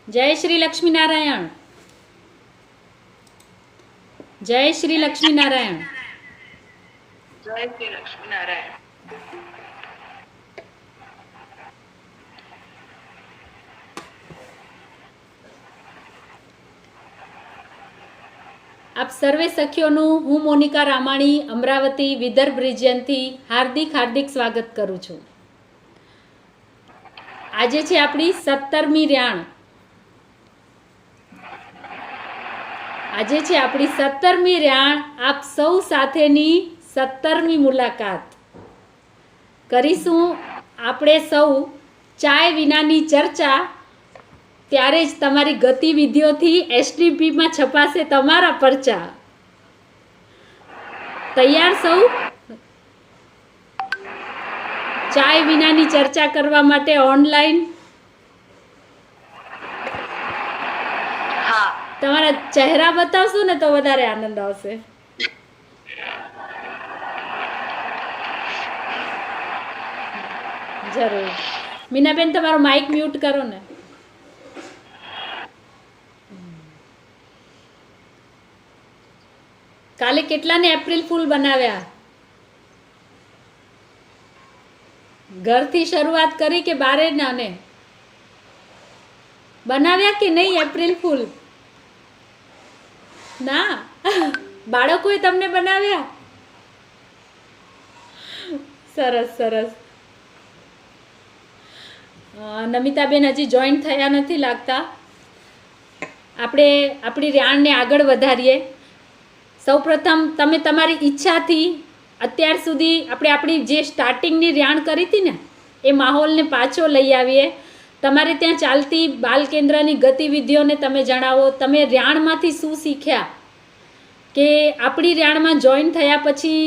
जय श्री लक्ष्मी नारायण। जय श्री लक्ष्मी नारायण। जय श्री लक्ष्मी नारायण। આપ સર્વે સખીઓનું હું મોનિકા રામાણી અમરાવતી વિદર્ભ રિજિયનથી હાર્દિક સ્વાગત કરું છું। આજે છે આપણી 17મી ર્યાણ। આજે છે આપણી 17મી ર્યાણ। આપ સૌ સાથેની 17મી મુલાકાત કરીશું આપણે સૌ ચાય વિનાની ચર્ચા। ત્યારે જ તમારી ગતિવિધિઓથી એસટીપીમાં છપાશે તમારા પરચા। તૈયાર સૌ ચાય વિનાની ચર્ચા કરવા માટે ઓનલાઈન? હા, તમારા ચહેરા બતાવશો ને તો વધારે આનંદ આવશે। જરૂર। મીનાબેન તમારો માઇક મ્યુટ કરો ને। કાલે કેટલાને એપ્રિલ ફૂલ બનાવ્યા? ઘરથી શરૂઆત કરી કે બારે નાને બનાવ્યા કે નહીં એપ્રિલ ફૂલ? ના, બાળકોએ તમને બનાવ્યા? સરસ સરસ। નમિતાબેન હજી જોઈન્ટ થયા નથી લાગતા। આપણે આપણી ર્યાણને આગળ વધારીએ। સૌપ્રથમ તમે તમારી ઈચ્છાથી અત્યાર સુધી આપણે આપણી જે સ્ટાર્ટિંગની ર્યાણ કરી હતી ને એ માહોલને પાછો લઈ આવીએ। તમારે ત્યાં ચાલતી બાલ કેન્દ્રની ગતિવિધિઓને તમે જણાવો। તમે ર્યાણમાંથી શું શીખ્યા કે આપણી ર્યાણમાં જોઈન થયા પછી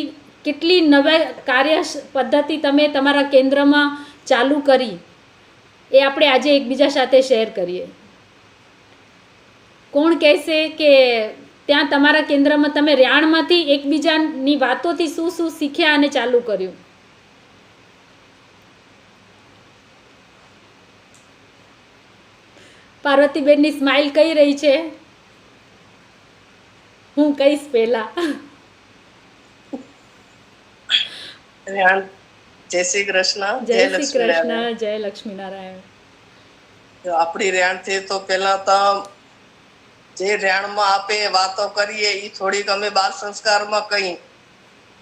કેટલી નવા કાર્ય પદ્ધતિ તમે તમારા કેન્દ્રમાં ચાલુ કરી એ આપણે આજે એકબીજા સાથે શેર કરીએ। કોણ કહેશે કે ત્યાં તમારા કેન્દ્રમાં તમે ર્યાણમાંથી એકબીજાની વાતોથી શું શું શીખ્યા અને ચાલુ કર્યું? પાર્વતીબેનની સ્માઇલ કઈ રહી છે? હું કહીશ પહેલા। જય શ્રી કૃષ્ણ। જય શ્રી કૃષ્ણ। જય લક્ષ્મી નારાયણ। આપણી ર્યાણ થી તો પેલા તો જે ર્યાણમાં આપે વાતો કરીએ એ થોડીક અમે બાળ સંસ્કારમાં કહી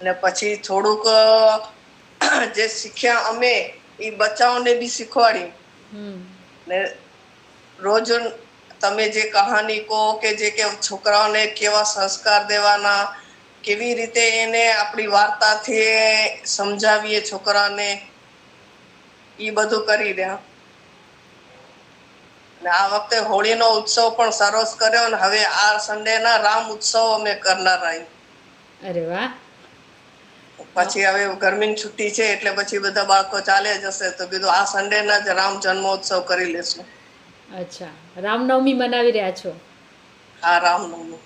અને પછી થોડુંક જે શીખ્યા અમે એ બચ્ચાઓને બી શીખવાડી ને રોજ તમે જે કહાની કહો કે જે કે છોકરાઓને કેવા સંસ્કાર દેવાના, કેવી રીતે એને આપણી વાર્તાથી સમજાવીએ છોકરાને, એ બધું કરી રહ્યા। ને આ વખતે હોળીનો ઉત્સવ પણ સરસ કર્યો ને હવે આ સન્ડેના રામ ઉત્સવ અમે કરનારા। અરે વાહ। પછી હવે ગરમીની છુટ્ટી છે એટલે પછી બધા બાળકો ચાલે જશે તો કીધું આ સન્ડેના જ રામ જન્મોત્સવ કરી લેશું। અચ્છા, રામનવમી મનાવી રહ્યા છો? હા, રામનવમી।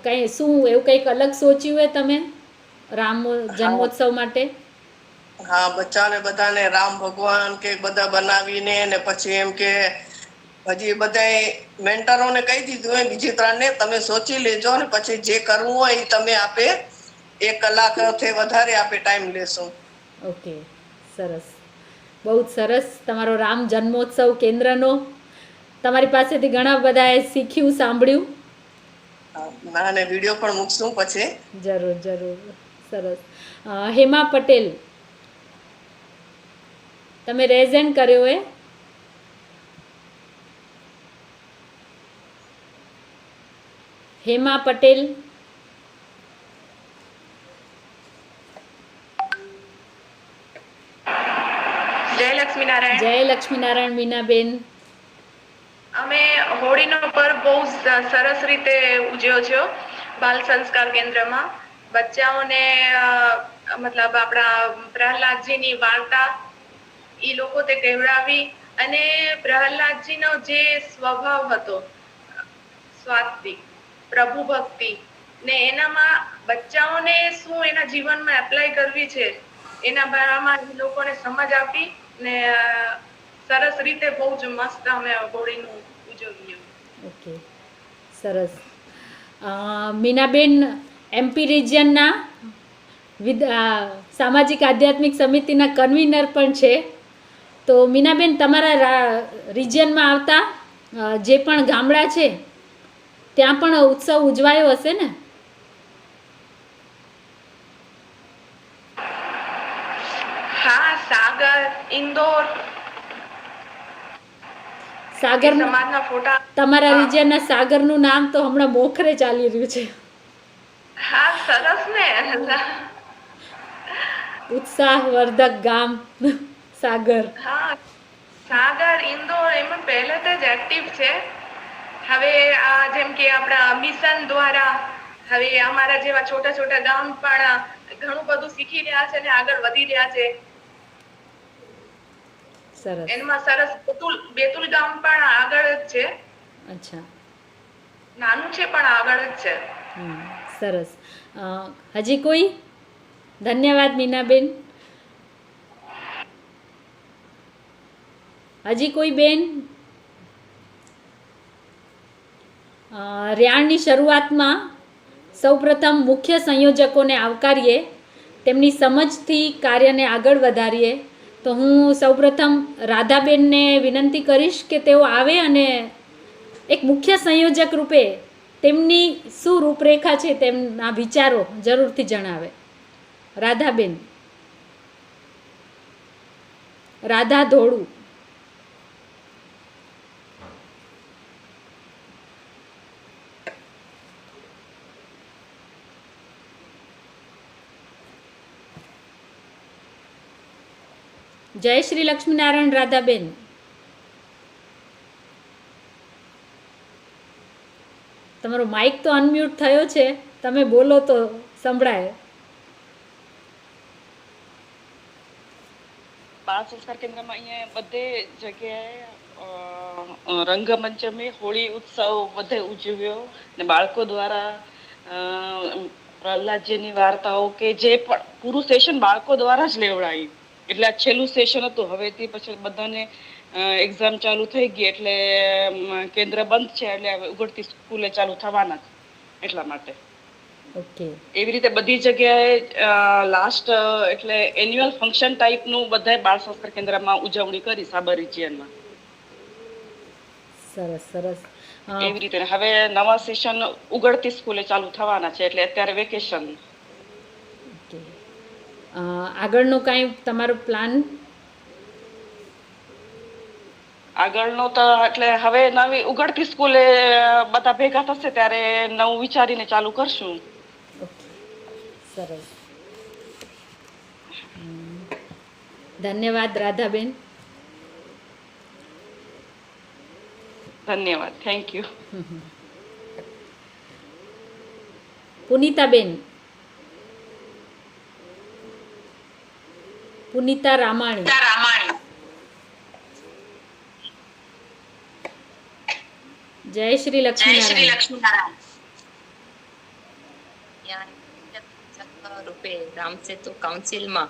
કઈ શું એવું કંઈક અલગ સોચ્યું હોય તમે રામ જન્મોત્સવ માટે? હા, બચ્ચાને બધાને રામ ભગવાન કે બધા બનાવીને ને પછી એમ કે હજી બધા મેન્ટરોને કહી દીધું હોય બીજી 3 ને તમે સોચી લેજો ને પછી જે કરવું હોય એ તમે આપે 1 કલાકથી વધારે આપે ટાઈમ લેશું। ઓકે, સરસ, બહુ જ સરસ। તમારો રામ જન્મોત્સવ કેન્દ્રનો તમારી પાસેથી ઘણા બધાએ શીખ્યું, સાંભળ્યું। ના, ને વિડીયો પણ મૂકશું પછી। જરૂર જરૂર, સરસ। હેમા પટેલ, તમે રેઝેન્ટ કર્યો એ? હેમા પટેલ, જય લક્ષ્મી નારાયણ। જય લક્ષ્મી નારાયણ। મીનાબેન, અમે હોળીનો પર્વ બહુ સરસ રીતે ઉજવ્યો છે બાલ સંસ્કાર કેન્દ્રમાં। બચ્ચાઓને મતલબ આપણા પ્રહલાદજીની વાર્તા એ લોકો તે કહેવડાવી અને પ્રહલાદજીનો જે સ્વભાવ હતો સ્વાત્વિક, પ્રભુ ભક્તિ ને એનામાં બચ્ચાઓને શું એના જીવનમાં એપ્લાય કરવી છે એના બારામાં એ લોકોને સમજ આપી ને સરસ રીતે બહુ જ મસ્ત અમે હોળીનું ઉજવીએ. ઓકે, સરસ. મીનાબેન એમપી રિજિયનના સામાજિક આધ્યાત્મિક સમિતિના કન્વીનર પણ છે. તો મીનાબેન, તમારા રિજિયનમાં આવતા જે પણ ગામડા છે ત્યાં પણ ઉત્સવ ઉજવાયો હશે ને? હા, સાગર, ઇન્દોર સાગર, સમાજના ફોટા. તમારા રિજિયનના સાગરનું નામ તો હમણાં મોખરે ચાલી રહ્યું છે. હા, સરસ ને. ઉત્સાહવર્ધક ગામ સાગર. હા, સાગર, ઇન્દોર એમાં પહેલેથી જ એક્ટિવ છે. હવે આ જેમ કે આપણા મિશન દ્વારા હવે અમારા જેવા છોટા છોટા ગામ પણ ઘણું બધું શીખી રહ્યા છે અને આગળ વધી રહ્યા છે. સરસ. એમાં સરસ બેતુલ ગામ પણ આગળ જ છે. અચ્છા. નાનું છે પણ આગળ જ છે. સરસ. હજી કોઈ? ધન્યવાદ મીનાબેન. હજી કોઈ બેન? રેહાણની શરૂઆતમાં સૌપ્રથમ મુખ્ય સંયોજકોને આવકારીએ, તેમની સમજથી કાર્યને આગળ વધારીએ. તો હું સૌપ્રથમ રાધાબેનને વિનંતી કરીશ કે તેઓ આવે અને એક મુખ્ય સંયોજક રૂપે તેમની શું રૂપરેખા છે તેમના વિચારો જરૂરથી જણાવે. રાધાબેન. રાધા ધોળુ. જય શ્રી લક્ષ્મીનારાયણ. રાધાબેન, તમારો માઇક તો અનમ્યુટ થયો છે, તમે બોલો તો સંભળાય. બાળ સંસ્કાર કેન્દ્રમાં અહીંયા બધે જગ્યાએ રંગમંચમે હોળી ઉત્સવ બધે ઉજવ્યો ને બાળકો દ્વારા પ્રહલાદજીની વાર્તાઓ કે જે પણ પૂરું સેશન બાળકો દ્વારા જ લેવડાયું. એટલે આ છેલ્લું સેશન હતું. હવેથી પછી બધાને એક્ઝામ ચાલુ થઈ ગઈ એટલે કેન્દ્ર બંધ છે, એટલે હવે ઉઘડતી સ્કૂલે ચાલુ થવાના છે એટલા માટે. ઓકે. એવી રીતે બધી જગ્યાએ લાસ્ટ એટલે એન્યુઅલ ફંક્શન ટાઈપનું બધા બાળ સંસ્કાર કેન્દ્રમાં ઉજવણી કરી સાબર રિજિયનમાં. સરસ સરસ. એવી રીતે હવે નવા સેશન ઉગડતી સ્કૂલે ચાલુ થવાના છે એટલે અત્યારે વેકેશન. ઓકે. આગળનું કાંઈ તમારો પ્લાન? આગળનો તો એટલે હવે નવી ઉગડતી સ્કૂલે બધા ભેગા થશે ત્યારે નવું વિચારીને ચાલુ કરશું. ઓકે, સરસ. ધન્યવાદ રાધાબેન. ધન્યવાદ. Thank you. પુનિતાબેન. પુનિતા રામાણી. જય શ્રી લક્ષ્મીનારાયણ. રૂપે રામ સેતુ કાઉન્સિલમાં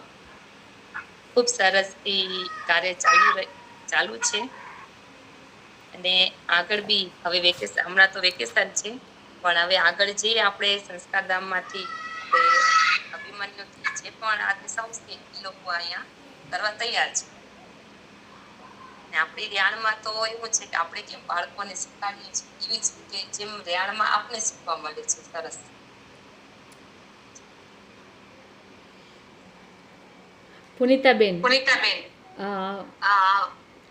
ખૂબ સરસ કાર્ય ચાલુ છે અને આગળ બી હવે વેકેશન, હમણાં તો વેકેશન છે પણ હવે આગળ જે આપણે સંસ્કારધામમાંથી અભિમન્યુથી જે પણ આ દિશાઓ એ લોકો અહીંયા કરવા તૈયાર છે. આપણી રેહાણમાં તો એવું છે કે આપણે કેમ બાળકોને શીખવાડીએ છીએ એવી જ રીતે જેમ રેહાણમાં આપણે શીખવા મળે છે. સરસ. પુનિતાબેન,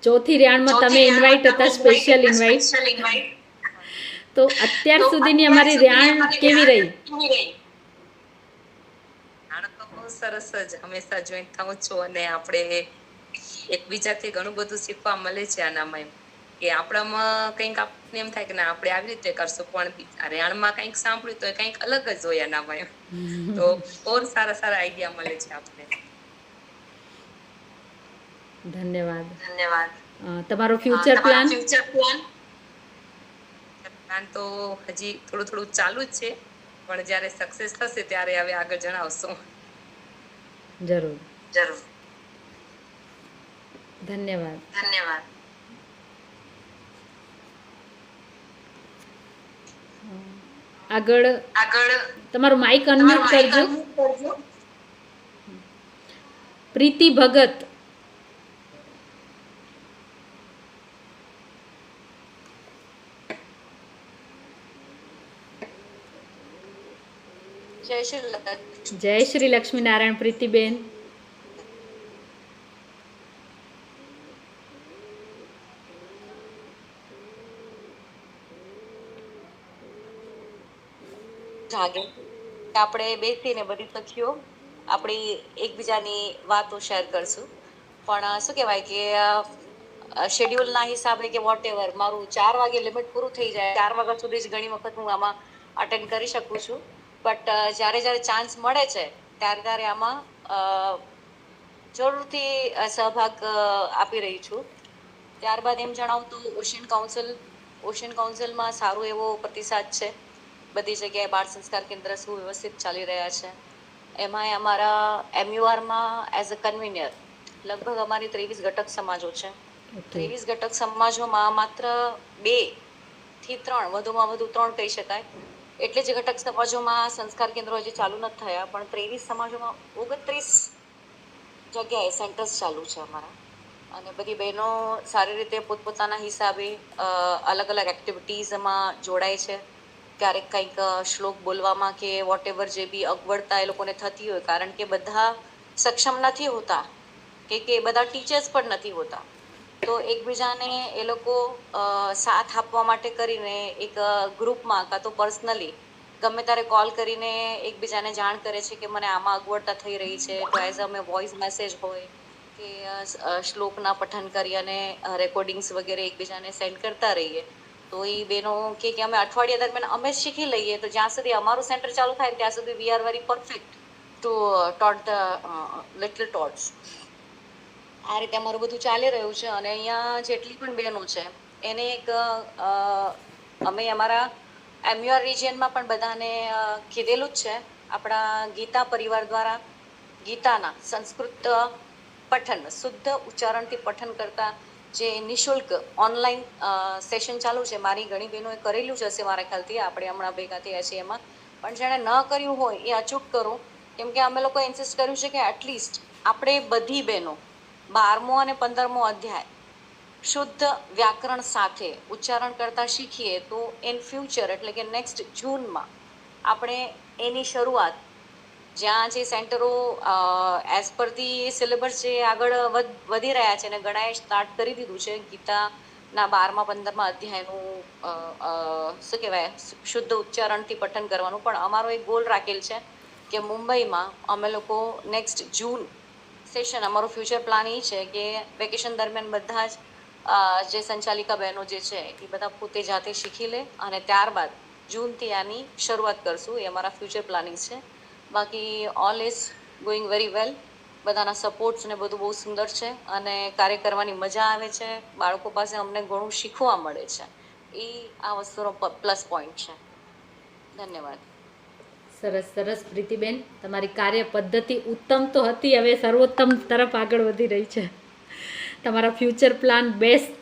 ચોથી રેહાણમાં તમે ઇન્વાઇટ હતા, સ્પેશિયલ ઇન્વાઇટ. તો અત્યાર સુધીની અમારી રેહાણ કેવી રહી? રેહાણ તો બહુ સરસ જ. હંમેશા જોઈન્ટ થાઉં છું અને આપણે એકબીજાથી ઘણું બધું શીખવા મળે છે. આનામાં એમ કે આપણામાં કંઈક આપણને એમ થાય કે ના આપણે આવી રીતે કરશું, પણ રેહાણમાં કંઈક સાંભળ્યું તો કંઈક અલગ જ હોય આનામાં એમ. તો બહુ સારા સારા આઈડિયા મળે છે આપણે. ધન્યવાદ. તમારો ફ્યુચર પ્લાન? પ્લાન તો હજી થોડું થોડું ચાલુ જ છે પણ જ્યારે સક્સેસ થશે ત્યારે હવે આગળ જણાવશું. જરૂર. ધન્યવાદ. આગળ તમારું માઇક અનમ્યુટ કરજો. પ્રીતિ ભગત. જય શ્રી લક્ષ્મીનારાયણ પ્રીતિબેન. જાગે આપણે બેસીને બધી સખીઓ આપણી એકબીજાની વાતો શેર કરશું. પણ શું કહેવાય કે શેડ્યુલના હિસાબે કે વોટ એવર મારું 4 વાગે લિમિટ પૂરું થઈ જાય, 4 વાગ્યા સુધી જ ઘણી વખત હું આમાં અટેન્ડ કરી શકું છું. બટ જ્યારે ચાન્સ મળે છે ત્યારે આમાં જરૂરથી સહભાગ આપી રહી છું. ત્યારબાદ એમ જણાવું તો ઓશિયન કાઉન્સિલમાં સારો એવો પ્રતિસાદ છે. બધી જગ્યાએ બાળ સંસ્કાર કેન્દ્ર સુવ્યવસ્થિત ચાલી રહ્યા છે. એમાંય અમારા MURમાં એઝ અ કન્વીનર લગભગ અમારી 23 ઘટક સમાજો છે. 23 ઘટક સમાજોમાં માત્ર 2 થી 3, વધુમાં વધુ 3 કહી શકાય, એટલે જ ઘટક સમાજોમાં સંસ્કાર કેન્દ્રો હજી ચાલુ નથી થયા. પણ 23 સમાજોમાં 29 જગ્યાએ સેન્ટર્સ ચાલુ છે અમારા. અને બધી બહેનો સારી રીતે પોતપોતાના હિસાબે અલગ અલગ એક્ટિવિટીઝમાં જોડાય છે. ક્યારેક કંઈક શ્લોક બોલવામાં કે વોટ એવર જે બી અગવડતા એ લોકોને થતી હોય, કારણ કે બધા સક્ષમ નથી હોતા કે બધા ટીચર્સ પણ નથી હોતા, તો એકબીજાને એ લોકો સાથ આપવા માટે કરીને એક ગ્રુપમાં કાં તો પર્સનલી ગમે ત્યારે કોલ કરીને એકબીજાને જાણ કરે છે કે મને આમાં અગવડતા થઈ રહી છે. તો એઝ અમે વોઇસ મેસેજ હોય કે શ્લોકના પઠન કરી અને રેકોર્ડિંગ્સ વગેરે એકબીજાને સેન્ડ કરતા રહીએ. તો એ બહેનો કે અમે અઠવાડિયા દરમિયાન અમે શીખી લઈએ, તો જ્યાં સુધી અમારું સેન્ટર ચાલુ થાય ત્યાં સુધી we are very perfect to tot the little tots. આ રીતે અમારું બધું ચાલી રહ્યું છે. અને અહીંયા જેટલી પણ બહેનો છે એને એક અમે અમારા MUR રિજિયનમાં પણ બધાને કીધેલું જ છે. આપણા ગીતા પરિવાર દ્વારા ગીતાના સંસ્કૃત પઠન, શુદ્ધ ઉચ્ચારણથી પઠન કરતા જે નિઃશુલ્ક ઓનલાઈન સેશન ચાલુ છે. મારી ઘણી બહેનોએ કરેલું જ હશે મારા ખ્યાલથી, આપણે હમણાં ભેગા થયા છીએ એમાં. પણ જેણે ન કર્યું હોય એ અચૂક કરો, કેમ કે અમે લોકોએ ઇન્સિસ્ટ કર્યું છે કે એટલીસ્ટ આપણે બધી બહેનો 12મો અને 15મો અધ્યાય શુદ્ધ વ્યાકરણ સાથે ઉચ્ચારણ કરતા શીખીએ તો ઇન ફ્યુચર એટલે કે નેક્સ્ટ જૂનમાં આપણે એની શરૂઆત જ્યાં જે સેન્ટરો એઝ પર ધી સિલેબસ જે આગળ વધી રહ્યા છે અને ઘણાએ સ્ટાર્ટ કરી દીધું છે ગીતાના 12મા 15મા અધ્યાયનું શું કહેવાય શુદ્ધ ઉચ્ચારણથી પઠન કરવાનું. પણ અમારો એક ગોલ રાખેલ છે કે મુંબઈમાં અમે લોકો નેક્સ્ટ જૂન સેશન, અમારો ફ્યુચર પ્લાન એ છે કે વેકેશન દરમિયાન બધા જ જે સંચાલિકા બહેનો જે છે એ બધા પોતે જાતે શીખી લે અને ત્યારબાદ જૂનથી આની શરૂઆત કરશું. એ અમારા ફ્યુચર પ્લાનિંગ છે. બાકી all is going very well. બધાના સપોર્ટ્સ ને બધું બહુ સુંદર છે અને કાર્ય કરવાની મજા આવે છે. બાળકો પાસે અમને ઘણું શીખવા મળે છે. એ આ વસ્તુનો પ્લસ પોઈન્ટ છે. ધન્યવાદ. સરસ સરસ પ્રીતિબેન, તમારી કાર્ય પદ્ધતિ ઉત્તમ તો હતી, હવે સર્વોત્તમ તરફ આગળ વધી રહી છે. તમારા future plan best.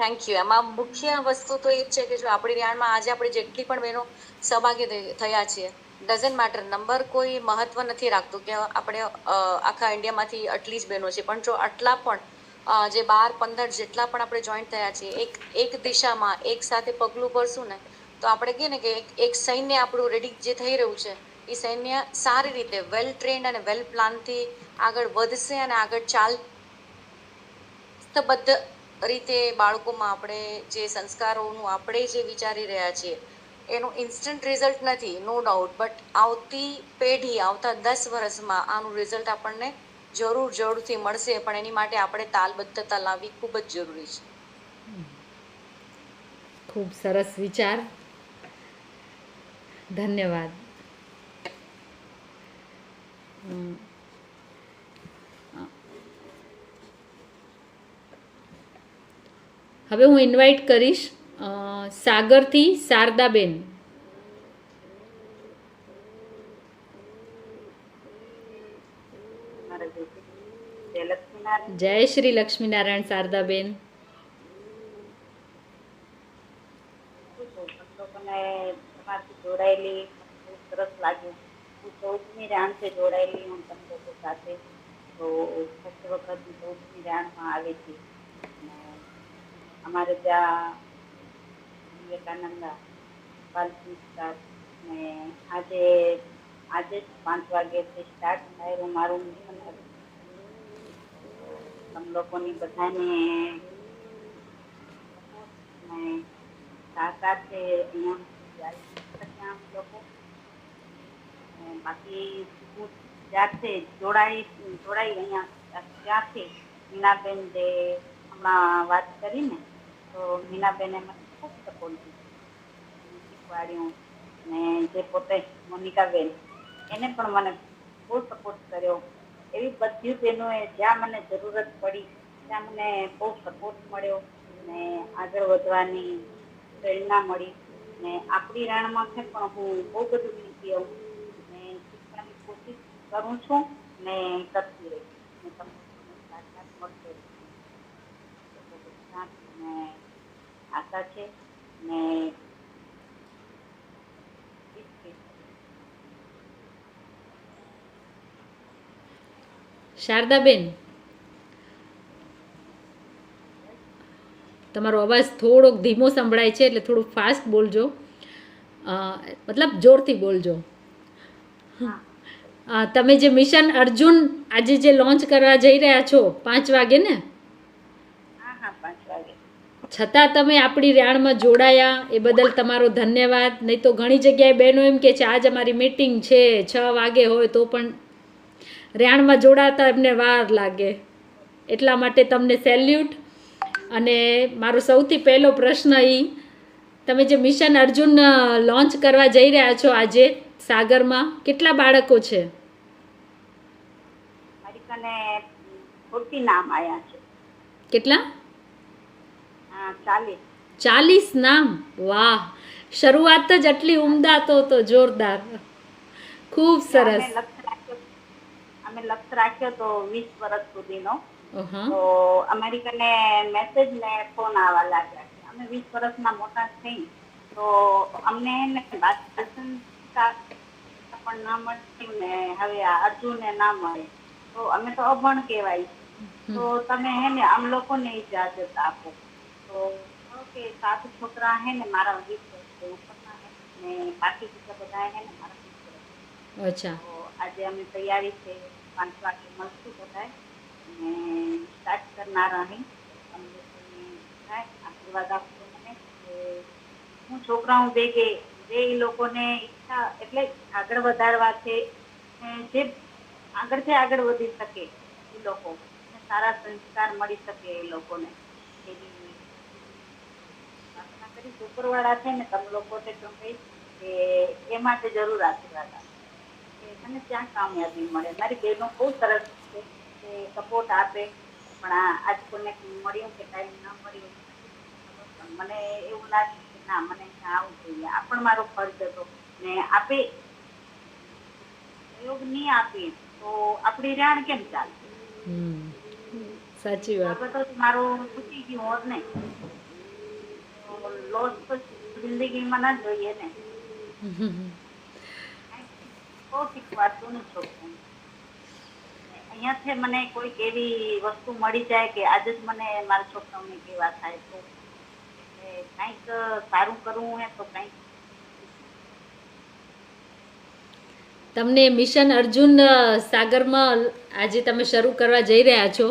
Thank you. એમાં મુખ્ય વસ્તુ તો એ જ છે કે જો આપણી રેણમાં આજે આપણે જેટલી પણ બહેનો સહભાગી થયા છીએ, ડઝન્ટ મેટર, નંબર કોઈ મહત્વ નથી રાખતું કે આપણે આખા ઇન્ડિયામાંથી આટલી જ બહેનો છે, પણ જો આટલા પણ જે 12-15 જેટલા પણ આપણે જોઈન્ટ થયા છીએ એક દિશામાં એક સાથે પગલું ભરશું ને તો આપણે કહીએ ને કે એક સૈન્ય આપણું રેડી જે થઈ રહ્યું છે એ સૈન્ય સારી રીતે વેલ ટ્રેન્ડ અને વેલ પ્લાનથી આગળ વધશે અને આગળ શિસ્તબદ્ધ રીતે બાળકોમાં આપણે જે સંસ્કારોનું આપણે જે વિચારી રહ્યા છીએ એનું ઇન્સ્ટન્ટ રિઝલ્ટ નથી, નો ડાઉટ, બટ આવતી પેઢી આવતા 10 વર્ષમાં આનું રિઝલ્ટ આપણને જરૂરથી મળશે. પણ એની માટે આપણે તાલબદ્ધતા લાવવી ખૂબ જ જરૂરી છે. ખૂબ સરસ વિચાર. ધન્યવાદ. હવે હું ઇન્વાઇટ કરીશ સાગરથી શારદાબેન. જય શ્રી લક્ષ્મીનારાયણ શારદાબેન. જોડાયેલી બહુ સરસ લાગ્યું. હું 14મી રાણથી જોડાયેલી હું તમે લોકો સાથે. તો ફર્સ્ટ વખત હું 14મી રાણમાં આવી હતી. અને અમારે ત્યાં વિવેકાનંદ બાલ સંસ્કાર ને આજે જ 5 વાગ્યાથી સ્ટાર્ટ થાય મારું મિશન હતું. તમ લોકોની બધાને સહકાર છે અહીંયા આમ લોકો. બાકી હું ત્યારથી જોડાઈ અહીંયા ત્યાંથી મીનાબેન જે હમણાં વાત કરીને તો મીનાબેને મને ખૂબ સપોર્ટ શીખવાડ્યું. ને જે પોતે મોનિકાબેન એને પણ મને બહુ સપોર્ટ કર્યો. એવી બધી બહેનોએ જ્યાં મને જરૂરત પડી ત્યાં મને બહુ સપોર્ટ મળ્યો ને આગળ વધવાની પ્રેરણા મળી. ને આપણી રાણમાં છે પણ હું બહુ બધું શીખી આવું ને શીખવાની કોશિશ કરું છું ને કરતી રહી ને તમને સાથ મળતો ને આશા છે ને શારદાબેન, તમારો અવાજ થોડોક ધીમો સંભળાય છે, એટલે થોડુંક ફાસ્ટ બોલજો, મતલબ જોરથી બોલજો. તમે જે મિશન અર્જુન આજે જે લોન્ચ કરવા જઈ રહ્યા છો 5 વાગે ને, છતાં તમે આપણી રાણમાં જોડાયા એ બદલ તમારો ધન્યવાદ. નહીં તો ઘણી જગ્યાએ બહેનો એમ કે છે આજ અમારી મીટિંગ છે 6 વાગે હોય તો પણ રાણમાં જોડાતા એમને વાર લાગે. એટલા માટે તમને સેલ્યુટ. અને મારો સૌથી પહેલો પ્રશ્ન તમે જે મિશન અર્જુન લોન્ચ કરવા જઈ રહ્યા છો આજે સાગરમાં, કેટલા બાળકો છે? મારી કને 40 નામ આવ્યા છે. કેટલા? 40. 40 નામ. વાહ, શરૂઆત જ આટલી ઉમદા તો જોરદાર, ખૂબ સરસ. અમે લક્ષ્ય રાખ્યો તો 20 વર્ષ સુધીનો. તો અમારી કને મેસેજ ને ફોન આવવા લાગ્યા છે. અમે 20 વર્ષના મોટા થઈ તો અમને પણ ના મળ્યું ને હવે આ અર્જુનને ના મળે તો અમે તો અભણ કહેવાય. તો તમે હે ને આમ લોકોને ઇજાજત આપો. તો કે 7 છોકરા હે ને મારા 20 વર્ષ ઉપરના હે ને બાકી બીજા બધા હે ને મારા 20 વર્ષ. અચ્છા. તો આજે અમે તૈયારી છે 5 વાગે મળશું બધા ને સ્ટાર્ટ કરનારા અહીં. અમને આશીર્વાદ આપજો મને કે હું છોકરાઓ ભેગે જે એ લોકોને ઈચ્છા એટલે આગળ વધારવા છે, જે આગળ વધી શકે એ લોકો, સારા સંસ્કાર મળી શકે એ લોકોને એવી પ્રાર્થના કરી. ઉપરવાળા છે ને તમે લોકો તે કહી કે એ માટે જરૂર આશીર્વાદ આપે કે મને ત્યાં કામયાબી મળે. મારી બહેનો બહુ સરસ છે કે સપોર્ટ આપે, પણ આજ કોને મળ્યું કે ટાઈમ ના મળ્યું પણ મને એવું લાગ્યું કે ના મને ત્યાં આવવું જોઈએ. આ પણ મારો ફરજ હતો ને આપે સહયોગ નહીં આપીએ તો આપણી રાણ કેમ ચાલે? સાચી વાત. આ બધું મારું તૂટી ગયું હોત ને લોસ તો જિંદગીમાં ના જોઈએ ને. બહુ શીખવાડતું ને છોકરું. અહીંયાથી મને કોઈક એવી વસ્તુ મળી જાય કે આજે જ મને મારા છોકરાઓને કેવા થાય તો કંઈક સારું કરવું હોય તો કંઈક. તમને મિશન અર્જુન સાગરમાં આજે તમે શરૂ કરવા જઈ રહ્યા છો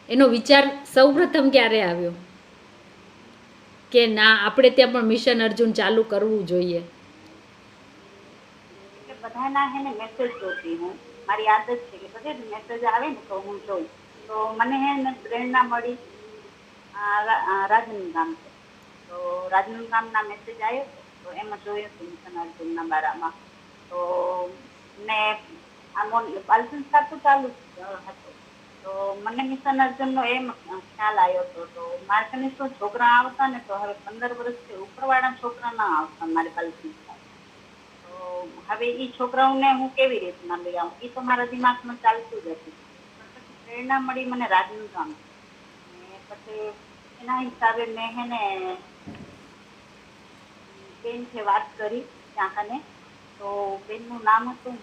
એનો વિચાર સૌપ્રથમ ક્યારે આવ્યો કે ના આપણે ત્યાં પણ મિશન અર્જુન ચાલુ કરવું જોઈએ? બધાના હે ને મેસેજ જોતી હું. મારી આદત છે કે બધે મેસેજ આવે ને તો હું જોઉં. તો મને હે ને પ્રેરણા મળી રાજનુ ગામ છે તો રાજનુ ગામના મેસેજ આવ્યો તો એમાં જોયું હતું મિશન અર્જુનના બારામાં. તો ને આ બાલ સંસ્કાર તો ચાલુ હતો તો મને મિશન અર્જુનનો એમ ખ્યાલ આવ્યો હતો. તો મારે કને શું છોકરા આવતા ને તો હવે 15 વર્ષથી ઉપરવાળા છોકરા ના આવતા મારે બાલ સંસ્કાર. તો હવે એ છોકરાઓને હું કેવી રીતના લઈ આવું એ તો મારા દિમાગમાં ચાલતું જ હતું. પછી પ્રેરણા મળી મને રાજનુ ગામ ને પછી એના હિસાબે મેં હે ને બેન છે વાત કરી કે ત્યાં કને. તો બેનનું નામ હતું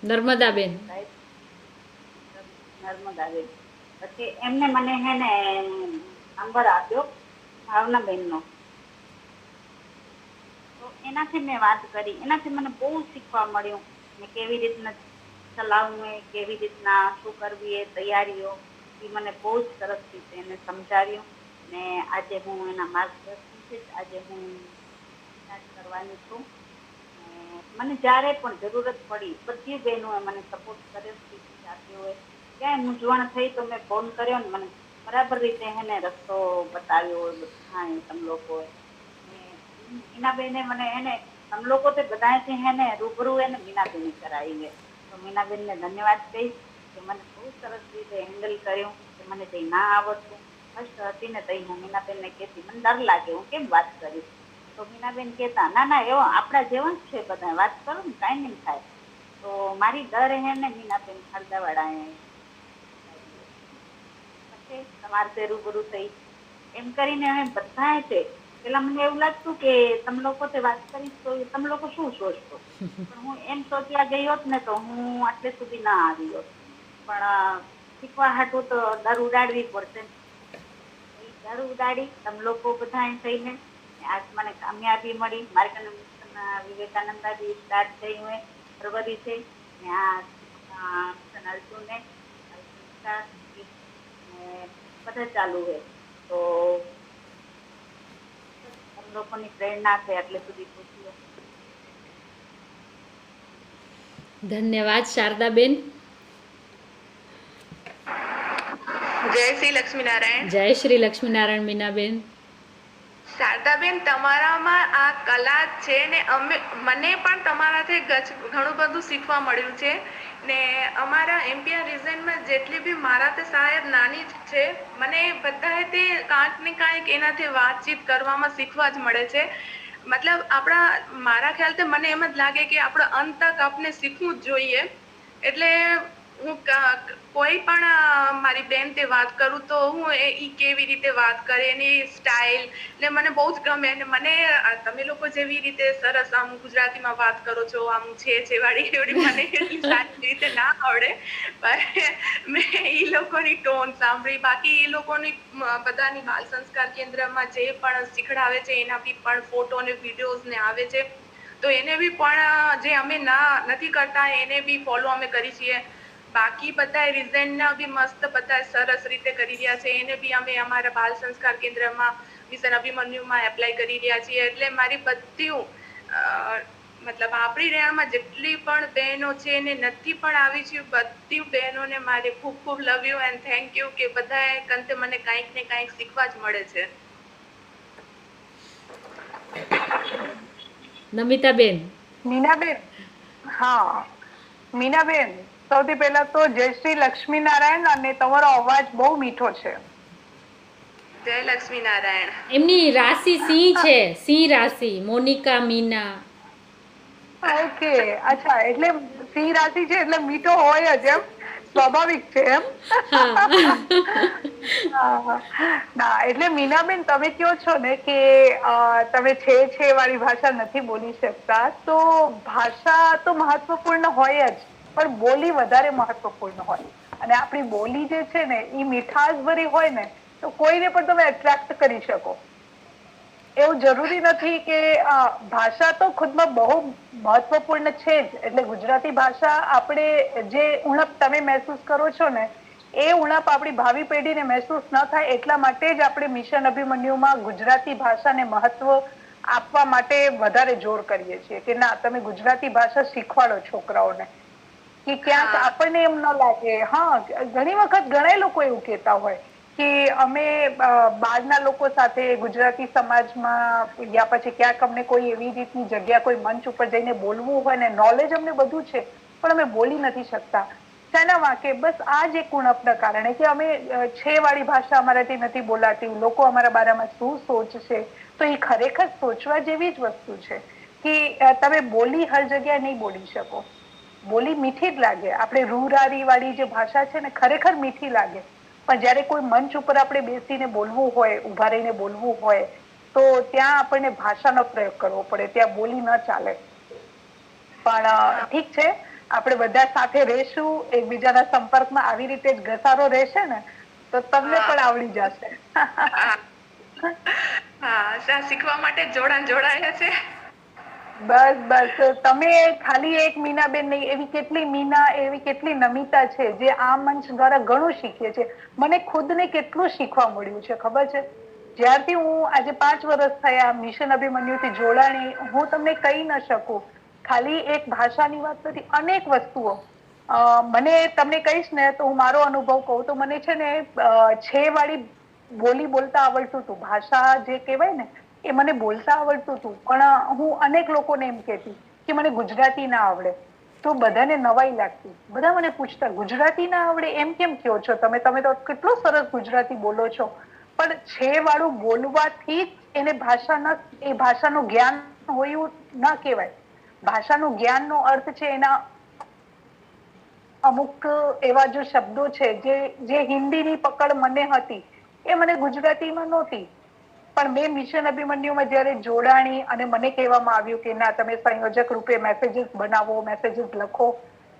નર્મદાબેન. સાહેબ નર્મદાબેન. પછી એમને મને હે ને નંબર આપ્યો ભાવનાબેનનો. તો એનાથી મેં વાત કરી, એનાથી મને બહુ શીખવા મળ્યું ને કેવી રીતના ચલાવવું એ, કેવી રીતના શું કરવી એ તૈયારીઓ, એ મને બહુ જ સરસ રીતે એને સમજાવ્યું. ને આજે હું એના માર્ગદર્શનથી જ આજે હું સ્ટાર્ટ કરવાની છું. મને જ્યારે પણ જરૂરત પડી બધી બહેનોએ મને સપોર્ટ કર્યો, શીખી આપ્યો હોય, ક્યાંય મૂંઝવણ થઈ તો મેં ફોન કર્યો ને મને બરાબર રીતે એને રસ્તો બતાવ્યો હોય બધા તમે લોકોએ. મીના બેને મને એને તમે લોકો તે બધાથી એને રૂબરૂ એને મીનાબેન કરાવી. તો મીનાબેનને ધન્યવાદ કહીશ કે મને બહુ સરસ રીતે હેન્ડલ કર્યું. કે મને કંઈ ના આવડતું ફર્સ્ટ હતી ને તઈ હું મીનાબેનને કહેતી મને ડર લાગે હું કેમ વાત કરીશ. તો મીનાબેન કહેતા ના ના એવો આપણા જેવા જ છે બધા, વાત કરો ને કાંઈ નહીં થાય. તો મારી ડર હે ને મીનાબેન ખરદાવાળા પછી તમારે તે રૂબરૂ થઈ એમ કરીને અમે બધા છે. પેલા મને એવું લાગતું કે તમે લોકો તે વાત કરીશ તો તમે લોકો શું સોચશો, પણ હું એમ સોચ્યા ગઈ હોત ને તો હું આટલે સુધી ના આવી હોત. પણ શીખવા હાટું તો ડર ઉડાડવી પડશે. એ ડર ઉડાડી તમે લોકો બધા થઈને આજ મને કામયાબી મળી. મારે વિવેકાનંદા બી સ્ટાર્ટ થયું હોય ફરવરી છે ને આ અર્જુને બધા ચાલુ હોય. તો લોકોની પ્રેરણા છે એટલે સુધી પૂછ્યું. ધન્યવાદ શારદાબેન. જય શ્રી લક્ષ્મીનારાયણ. જય શ્રી લક્ષ્મીનારાયણ મીનાબેન. શારદાબેન, તમારામાં આ કલા છે ને મને પણ તમારાથી ઘણું બધું શીખવા મળ્યું છે. ને અમારા એમપીઆર રિઝનમાં જેટલી બી મારા તે શાયદ નાની જ છે, મને બધાએ તે કાંઈક ને કાંઈક એનાથી વાતચીત કરવામાં શીખવા જ મળે છે. મતલબ મારા ખ્યાલથી મને એમ જ લાગે કે આપણે અંત તક આપણે શીખવું જ જોઈએ. એટલે હું કોઈ પણ મારી બેન તે વાત કરું તો હું એ કેવી રીતે વાત કરે એની સ્ટાઇલ ને મને બહુ જ ગમે. અને મને તમે લોકો જેવી રીતે સરસ આમ ગુજરાતીમાં વાત કરો છો, આમ છે વાળી એવડી મને એટલી સારી રીતે ના આવડે, પણ મેં એ લોકોની ટોન સાંભળી. બાકી એ લોકોની બધાની બાલ સંસ્કાર કેન્દ્રમાં જે પણ શીખડાવે છે એના બી પણ ફોટો ને વિડીયોઝ ને આવે છે. તો એને બી પણ જે અમે નથી કરતા એને બી ફોલો અમે કરી છીએ. બાકી બધા રિઝાઇનના બી મસ્ત બધા સરસ રીતે કરી રહ્યા છે. એને બી અમે અમારા બાલ સંસ્કાર કેન્દ્રમાં મિશન અભિમન્યુમાં એપ્લાય કરી રહ્યા છીએ. એટલે મારી બધી મતલબ આપણી રેણમાં જેટલી પણ બહેનો છે એને નથી પણ આવી છે, બધી બહેનોને મારે ખૂબ ખૂબ love you and thank you કે બધાએ કંતે મને કાંઈક ને કાંઈક શીખવા જ મળે છે. નમિતાબેન. મીનાબેન, હા મીનાબેન, સૌથી પહેલા તો જય શ્રી લક્ષ્મીનારાયણ. અને તમારો અવાજ બહુ મીઠો છે. જય લક્ષ્મીનારાયણ. એમની રાશિ સિંહ છે, સિંહ રાશિ. મોનિકા મીના. ઓકે, અચ્છા, એટલે સિંહ રાશિ છે એટલે મીઠો હોય જ એમ, સ્વાભાવિક છે એમ. ના, એટલે મીનાબેન તમે કહો છો ને કે તમે છે વાળી ભાષા નથી બોલી શકતા, તો ભાષા તો મહત્વપૂર્ણ હોય જ, પણ બોલી વધારે મહત્વપૂર્ણ હોય. અને આપણી બોલી જે છે ને એ મીઠાશ ભરી હોય ને તો કોઈને પણ તમે એટ્રેક્ટ કરી શકો. એવું જરૂરી નથી કે ભાષા તો ખુદમાં બહુ મહત્વપૂર્ણ છે જ. એટલે ગુજરાતી ભાષા આપણે જે ઉણપ તમે મહેસૂસ કરો છો ને એ ઉણપ આપણી ભાવિ પેઢીને મહેસૂસ ન થાય એટલા માટે જ આપણે મિશન અભિમન્યુમાં ગુજરાતી ભાષાને મહત્વ આપવા માટે વધારે જોર કરીએ છીએ કે ના, તમે ગુજરાતી ભાષા શીખવાડો છોકરાઓને. કે ક્યાંક આપણને એમ ન લાગે. હા, ઘણી વખત ઘણા લોકો એવું કહેતા હોય કે અમે બહારના લોકો સાથે ગુજરાતી સમાજમાં યા પછી ક્યાંક અમને કોઈ એવી રીતની જગ્યા, કોઈ મંચ ઉપર જઈને બોલવું હોય ને નોલેજ અમને બધું છે પણ અમે બોલી નથી શકતા. શેના વાંકે? બસ આ જ એક ઉણપના કારણે કે અમે છે વાળી ભાષા અમારાથી નથી બોલાતી, લોકો અમારા બારામાં શું સોચશે. તો એ ખરેખર સોચવા જેવી જ વસ્તુ છે કે તમે બોલી હર જગ્યાએ નહીં બોલી શકો. બોલી મીઠી જ લાગે. આપણે રૂરારી વાળી જે ભાષા છે ને ખરેખર મીઠી લાગે, પણ જયારે કોઈ મંચ ઉપર આપણે બેસીને બોલવું હોય, ઉભા રહીને બોલવું હોય તો ત્યાં આપણને ભાષાનો પ્રયોગ કરવો પડે, ત્યાં બોલી ન ચાલે. પણ ઠીક છે, આપણે બધા સાથે રહેશું, એકબીજાના સંપર્કમાં આવી રીતે જ ઘસારો રહેશે ને તો તમને પણ આવડી જશે. હા, શીખવા માટે જોડાણ જોડાયા છે. બસ તમે ખાલી એક મીનાબેન નહીં, એવી કેટલી મીના, એવી કેટલી નમિતા છે જે આ મંચ દ્વારા ઘણું શીખીએ છે. મને ખુદને કેટલું શીખવા મળ્યું છે ખબર છે. જ્યારથી હું આજે 5 વર્ષ થયા મિશન અભિમન્યુથી જોડાણી, હું તમને કહી ન શકું. ખાલી એક ભાષાની વાત નથી, અનેક વસ્તુઓ. મને તમને કહીશ ને તો હું મારો અનુભવ કહું તો મને છે ને વાળી બોલી બોલતા આવડતું હતું. ભાષા જે કહેવાય ને એ મને બોલતા આવડતું હતું, પણ હું અનેક લોકોને એમ કહેતી કે મને ગુજરાતી ના આવડે. તો બધાને નવાઈ લાગતી. બધા મને પૂછતા ગુજરાતી ના આવડે એમ કેમ કહો છો તમે તો કેટલું સરસ ગુજરાતી બોલો છો. પણ વાળું બોલવાથી એને એ ભાષાનું જ્ઞાન હોયું ના કહેવાય. ભાષાનું જ્ઞાનનો અર્થ છે એના અમુક એવા જો શબ્દો છે જે હિન્દીની પકડ મને હતી એ મને ગુજરાતીમાં નહોતી. પણ મેં મિશન અભિમન્યુમાં જયારે જોડાણી અને મને કહેવામાં આવ્યું કે ના તમે સંયોજક રૂપે મેસેજીસ બનાવો, મેસેજીસ લખો,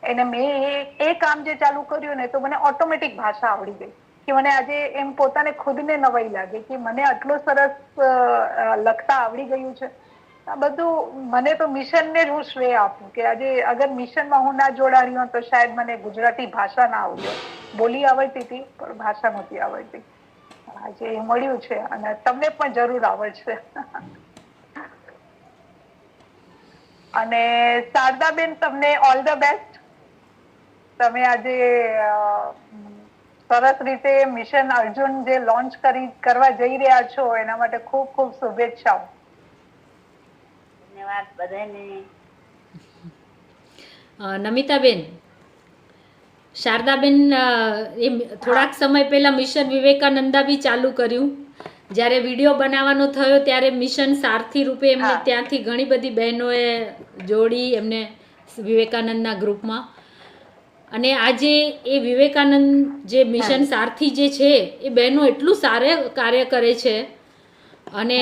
એને મેં એ કામ જે ચાલુ કર્યું ને તો મને ઓટોમેટિક ભાષા આવડી ગઈ. કે મને આજે એમ પોતાને ખુદને નવાઈ લાગે કે મને આટલું સરસ લખતા આવડી ગયું છે. આ બધું મને તો મિશનને જ હું શ્રેય આપું કે આજે અગર મિશનમાં હું ના જોડાણી હોત તો શાયદ મને ગુજરાતી ભાષા ના આવડ્યો. બોલી આવડતી હતી પણ ભાષા નહોતી આવડતી. આજે એ મળ્યું છે અને તમને પણ જરૂર આવડશે. અને શારદાબેન, તમને ઓલ ધ બેસ્ટ. તમે આજે સરસ રીતે મિશન અર્જુન જે લોન્ચ કરવા જઈ રહ્યા છો એના માટે ખૂબ ખૂબ શુભેચ્છાઓ. ધન્યવાદ બધાને. નમિતાબેન, શારદાબેન એ થોડાક સમય પહેલા મિશન વિવેકાનંદા બી ચાલુ કર્યું. જ્યારે વિડીયો બનાવવાનો થયો ત્યારે મિશન સારથી રૂપે એમને ત્યાંથી ઘણી બધી બહેનોએ જોડી એમને વિવેકાનંદના ગ્રુપમાં. અને આજે એ વિવેકાનંદ જે મિશન સારથી જે છે એ બહેનો એટલું સારું કાર્ય કરે છે. અને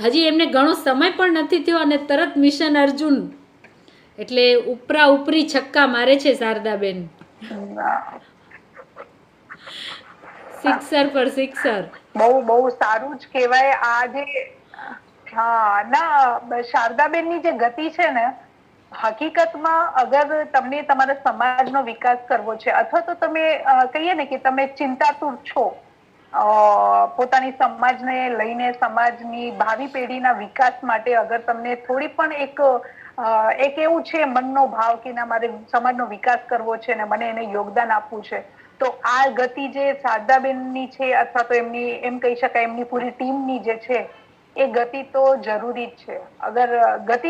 હજી એમને ઘણો સમય પણ નથી થયો અને તરત મિશન અર્જુન એટલે ઉપરી છક્કા મારે છે શારદાબેન. સિક્સર પર સિક્સર. બહુ સારું જ કહેવાય. આજે શારદાબેનની જે ગતિ છે ને, હકીકતમાં અગર તમને તમારા સમાજનો વિકાસ કરવો છે અથવા તો તમે કહીએ ને કે તમે ચિંતાતુર છો પોતાની સમાજને લઈને, સમાજની ભાવિ પેઢીના વિકાસ માટે, અગર તમને થોડી પણ એક એવું છે મનનો ભાવ કે ના મારે સમાજનો વિકાસ કરવો છે ને મને એને યોગદાન આપવું છે, તો આ ગતિ જે શારદાબેનની છે અથવા તો એમની એમ કહી શકાય એમની પૂરી ટીમની જે છે એ ગતિ તો જરૂરી જ છે. અગર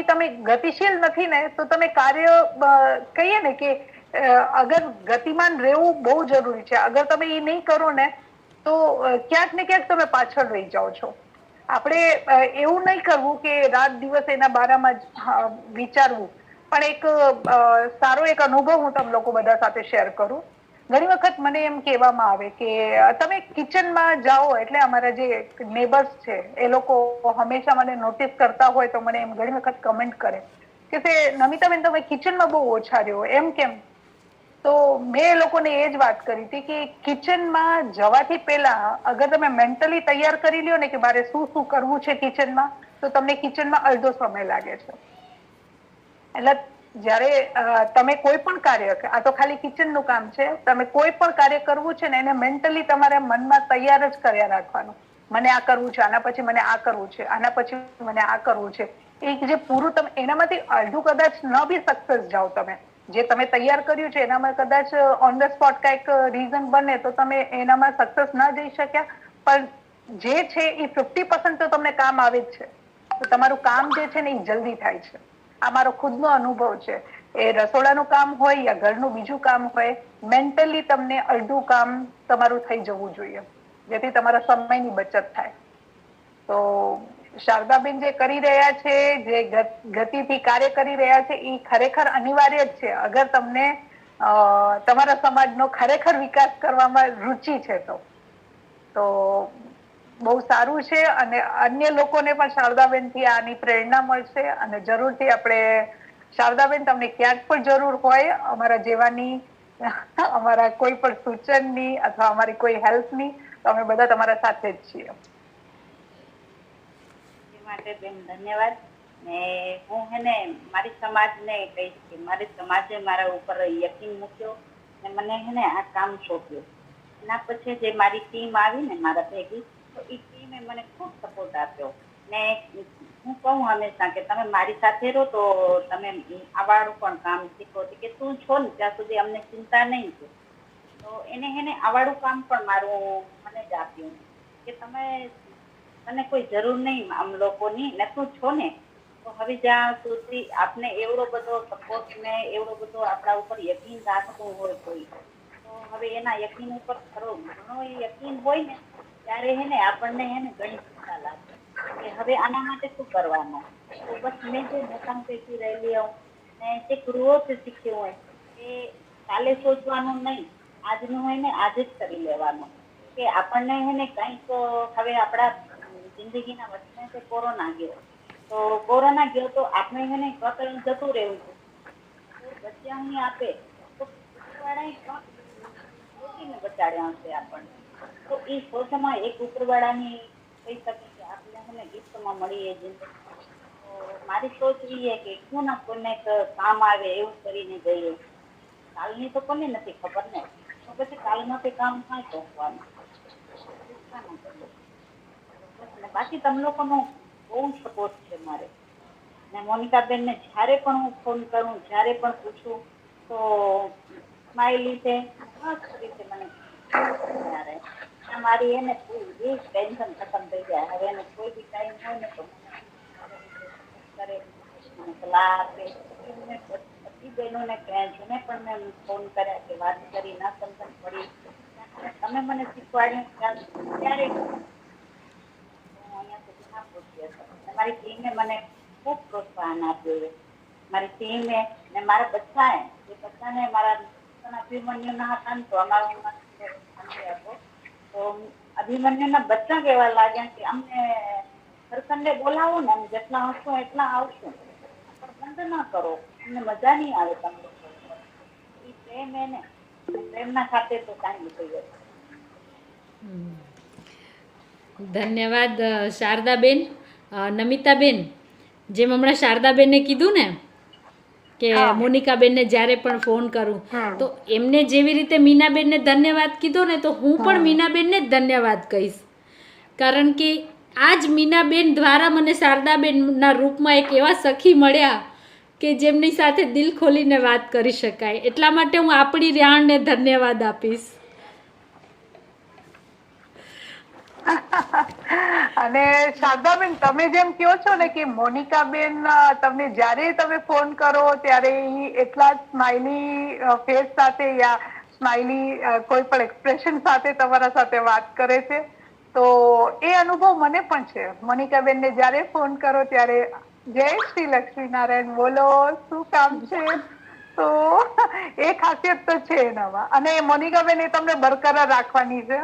તમે ગતિશીલ નથી ને તો તમે કાર્ય કહીએ ને કે અગર ગતિમાન રહેવું બહુ જરૂરી છે. અગર તમે એ નહીં કરો ને તો ક્યાંક ને ક્યાંક તમે પાછળ રહી જાઓ છો. આપણે એવું નહીં કરવું કે રાત દિવસ એના બારામાં વિચારવું. પણ એક સારો એક અનુભવ હું તમે લોકો બધા સાથે શેર કરું. ઘણી વખત મને એમ કહેવામાં આવે કે તમે કિચનમાં જાઓ એટલે અમારા જે નેબર્સ છે એ લોકો હંમેશા મને નોટિસ કરતા હોય તો મને એમ ઘણી વખત કમેન્ટ કરે કે નમિતાબેન તમે કિચનમાં બહુ ઓછા રહ્યો, એમ કેમ? તો મેં એ લોકોને એ જ વાત કરી હતી કે કિચનમાં જવાથી પહેલા અગર તમે મેન્ટલી તૈયાર કરી લ્યો ને કે મારે શું શું કરવું છે કિચનમાં, તો તમને કિચનમાં અડધો સમય લાગે છે. એટલે જ્યારે તમે કોઈ પણ કાર્ય, આ તો ખાલી કિચનનું કામ છે, તમે કોઈ પણ કાર્ય કરવું છે ને એને મેન્ટલી તમારે મનમાં તૈયાર જ કર્યા રાખવાનું. મને આ કરવું છે, આના પછી મને આ કરવું છે, આના પછી મને આ કરવું છે. એ જે પૂરું તમે એનામાંથી અડધું કદાચ ન બી સક્સેસ જાઓ, તમે જે તમે તૈયાર કર્યું છે એનામાં કદાચ ઓન ધ સ્પોટ કઈક રીઝન બને તો તમે એનામાં સક્સેસ ના જઈ શક્યા, પણ જે છે એ 50% તો તમને કામ આવે જ છે. તો તમારું કામ જે છે ને એ જલ્દી થાય છે. આ મારો ખુદનો અનુભવ છે. એ રસોડાનું કામ હોય યા ઘરનું બીજું કામ હોય, મેન્ટલી તમને અડધું કામ તમારું થઈ જવું જોઈએ, જેથી તમારા સમયની બચત થાય. તો શારદાબેન જે કરી રહ્યા છે, જે ગતિથી કાર્ય કરી રહ્યા છે, એ ખરેખર અનિવાર્ય જ છે અગર તમને તમારા સમાજનો ખરેખર વિકાસ કરવામાં રુચિ છે તો બહુ સારું છે. અને અન્ય લોકોને પણ શારદાબેન થી આની પ્રેરણા મળશે અને જરૂરથી આપણે શારદાબેન, તમને ક્યાંક પણ જરૂર હોય અમારા જેવાની, અમારા કોઈ પણ સૂચનની અથવા અમારી કોઈ હેલ્પની, તો અમે બધા તમારા સાથે જ છીએ. એ માટે બેન ધન્યવાદ. ને હું મારી સમાજને કહીશ કે મારી સમાજે મારા ઉપર યકીન મૂક્યો ને મને આ કામ સોંપ્યું. એના પછી જે મારી ટીમ આવી ને મારા ભેગી, તો એ ટીમે મને ખૂબ સપોર્ટ આપ્યો. ને હું કહું હંમેશા કે તમે મારી સાથે રહો તો તમે આવાળું પણ કામ શીખો કે તું છો ને ત્યાં સુધી અમને ચિંતા નહીં છે. તો એને આવાળું કામ પણ મને જ આપ્યું કે તને કોઈ જરૂર નહીં આમ લોકોની, ને તું છો ને તો હવે જ્યાં સુધી આપને એવડો બધો સપોર્ટ ને એવડો બધો આપણા ઉપર યકીન રાખતું હોય કોઈ, તો હવે એના યકીન ઉપર ઘણો યકીન હોય ને ત્યારે આપણને ઘણી ચિંતા લાગે કે હવે આના માટે શું કરવાનું. તો બસ મેં જે મોટા પૈકી રહેલી હોઉં ને જે ગુરુઓથી શીખ્યું હોય એ કાલે સોચવાનું નહીં, આજનું હોય ને આજે જ કરી લેવાનું. કે આપણને કંઈક હવે આપણા જિંદગીના વચ્ચે છે કોરોના ગયો, તો કોરોના ગયો તો આપણે કતલ જતું રહેવું છે. બચ્ચાઓની આપે તો વાળાને બચાડ્યા હશે આપણને. તો એ સોચમાં એક ઉપરવાળાની કહી શકે કે આપણે ગિફ્ટમાં મળી એ જિંદગી. તો મારી સોચ એ કે શું ના કોઈને કામ આવે એવું કરીને જઈએ. કાલની તો કોને નથી ખબર ને, તો પછી કાલમાં તે કામ કાંઈ પહોંચવાનું. બાકી તમે લોકોનો બહુ સપોર્ટ છે મારે. ને મોનિકાબેન ને જ્યારે પણ હું ફોન કરું, જ્યારે પણ પૂછું તો સ્માઇલી છે, મસ્ત રીતે મને મારી પૂરી ટેન્શન ખતમ થઈ જાય. હવે કોઈ બી ટાઈમ હોય ને તો કરે, મને સલાહ આપે. બધી બહેનોને જેને પણ મેં ફોન કર્યા કે વાત કરી ના સમજણ પડી, તમે મને શીખવાડ્યું ત્યારે મારી ટીમે મને ખૂબ પ્રોત્સાહન આપ્યું. મારી ટીમે ને મારા બચ્ચાએ, જે બચ્ચાને મારા અભિમન્યુના હતા ને તો અમારું હતો, તો અભિમન્યુના બચ્ચા કહેવા લાગ્યા કે અમને ઘરખંડે બોલાવો ને, અમે જેટલા હશું એટલા આવશું, પણ બંધ ના કરો, અમને મજા નહીં આવે તમને. એ પ્રેમ પ્રેમના ખાતે તો કાંઈ થઈ ગયું. ધન્યવાદ શારદાબેન. નમિતાબેન, જેમ હમણાં શારદાબેને કીધું ને કે મોનિકાબેનને જ્યારે પણ ફોન કરું, તો એમને જેવી રીતે મીનાબેનને ધન્યવાદ કીધો ને, તો હું પણ મીનાબેનને જ ધન્યવાદ કહીશ. કારણ કે આજ મીનાબેન દ્વારા મને શારદાબેનના રૂપમાં એક એવા સખી મળ્યા કે જેમની સાથે દિલ ખોલીને વાત કરી શકાય. એટલા માટે હું આપણી રેહાણને ધન્યવાદ આપીશ. અને શારદાબેન, તમે જેમ કહો છો ને કે મોનિકાબેન તમને જ્યારે તમે ફોન કરો ત્યારે એટલા સ્માઇલી ફેસ સાથે યા સ્માઇલી કોઈ પણ એક્સપ્રેશન સાથે તમારા સાથે વાત કરે છે, તો એ અનુભવ મને પણ છે. મોનિકાબેનને જ્યારે ફોન કરો ત્યારે જય શ્રી લક્ષ્મીનારાયણ બોલો, શું કામ છે, તો એ ખાસિયત તો છે એનામાં. અને મોનિકાબેન એ તમને બરકરાર રાખવાની છે.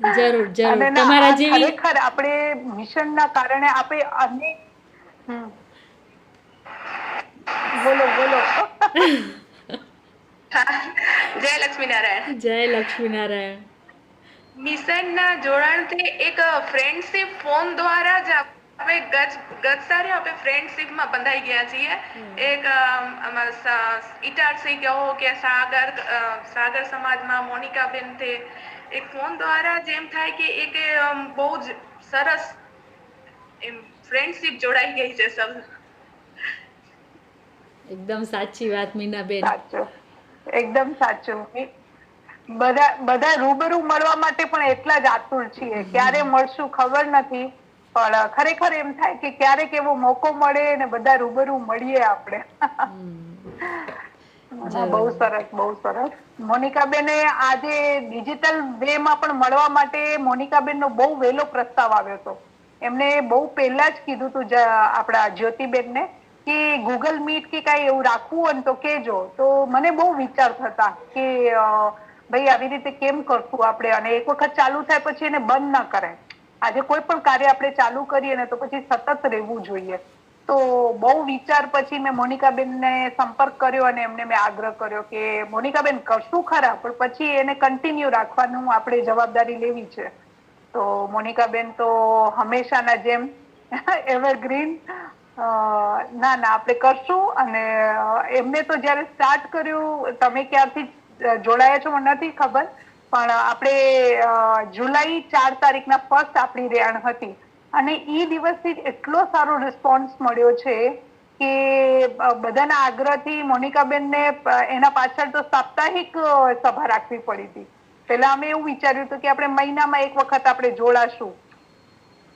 જરૂર જરૂર. તમારા જેવી ખરેખર આપણે મિશનના કારણે આપણે અનેક બોલો જય લક્ષ્મીનારાયણ. જય લક્ષ્મીનારાયણ. મિશનના જોડાણથી એક ફ્રેન્ડશિપ ફોન દ્વારા જ આપણે ગત સારે આપણે ફ્રેન્ડશિપમાં બંધાઈ ગયા છીએ. એક ઇટારસી કહો કે સાગર સમાજમાં મોનિકાબેન તે એક ફોન દ્વારા જેમ થાય કે એક બહુ જ સરસ એમ ફ્રેન્ડશિપ જોડાઈ ગઈ છે. સબ એકદમ સાચી વાત મીનાબેન. સાચું, એકદમ સાચું. બધા રૂબરૂ મળવા માટે પણ એટલા જ આતુર છીએ. ક્યારે મળશું ખબર નથી, પણ ખરેખર એમ થાય કે ક્યારેક એવો મોકો મળે ને બધા રૂબરૂ મળીએ આપણે. બહુ સરસ, બહુ સરસ. મોનિકાબેને આજે ડિજિટલ વે માં પણ મળવા માટે મોનિકાબેન નો બહુ વહેલો પ્રસ્તાવ આવ્યો હતો. એમને બહુ પહેલા જ કીધું હતું આપણા જ્યોતિબેન ને કે ગૂગલ મીટ કે કઈ એવું રાખવું હોય તો કેજો. તો મને બહુ વિચાર થતા કે ભાઈ આવી રીતે કેમ કરશું આપણે, અને એક વખત ચાલુ થાય પછી એને બંધ ના કરાય. આજે કોઈ પણ કાર્ય આપણે ચાલુ કરીએ ને તો પછી સતત રહેવું જોઈએ. તો બહુ વિચાર પછી મેં મોનિકાબેનને સંપર્ક કર્યો અને એમને મેં આગ્રહ કર્યો કે મોનિકાબેન કરશું ખરા, પણ પછી એને કન્ટિન્યુ રાખવાનું આપણે જવાબદારી લેવી છે. તો મોનિકાબેન તો હંમેશાના જેમ એવરગ્રીન, ના આપણે કરશું. અને એમને તો જયારે સ્ટાર્ટ કર્યું, તમે ક્યારથી જોડાયા છો મને નથી ખબર, પણ આપણે જુલાઈ 4 તારીખના ફર્સ્ટ આપણી રેણ હતી અને એ દિવસથી જ એટલો સારો રિસ્પોન્સ મળ્યો છે કે બધાના આગ્રહથી મોનિકાબેનને એના પાછળ તો સાપ્તાહિક સભા રાખવી પડી હતી. પેલા અમે એવું વિચાર્યું હતું કે આપણે મહિનામાં એક વખત આપણે જોડાશું,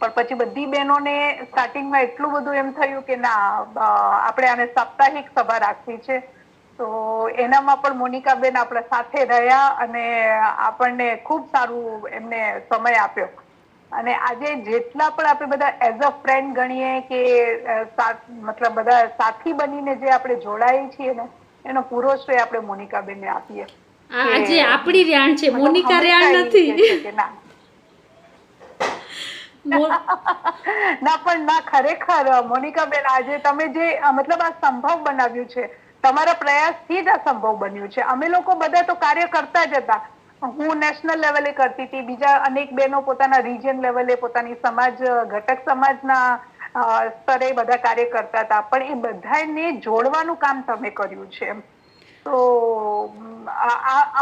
પણ પછી બધી બહેનોને સ્ટાર્ટિંગમાં એટલું બધું એમ થયું કે ના, આપણે આને સાપ્તાહિક સભા રાખવી છે. તો એનામાં પણ મોનિકાબેન આપણા સાથે રહ્યા અને આપણને ખૂબ સારું એમને સમય આપ્યો. અને આજે જેટલા પણ આપણે બધા એઝ અ ફ્રેન્ડ ગણીએ કે મતલબ બધા સાથી બનીને જે આપણે જોડાઈએ છીએ ને, એનો પૂરો શ્રેય આપણે મોનિકાબેનને આપીએ. આજે આપણી રેણ છે, મોનિકા રેણ નથી. ના પણ ના, ખરેખર મોનિકાબેન આજે તમે જે મતલબ આ સંભવ બનાવ્યું છે, તમારા પ્રયાસથી જ આ સંભવ બન્યું છે. અમે લોકો બધા તો કાર્ય કરતા જ હતા. હું નેશનલ લેવલે કરતી હતી, બીજા અનેક બહેનો પોતાના રિજિયન લેવલે પોતાની સમાજ ઘટક સમાજના સ્તરે બધા કાર્ય કરતા હતા, પણ એ બધાને જોડવાનું કામ તમે કર્યું છે. તો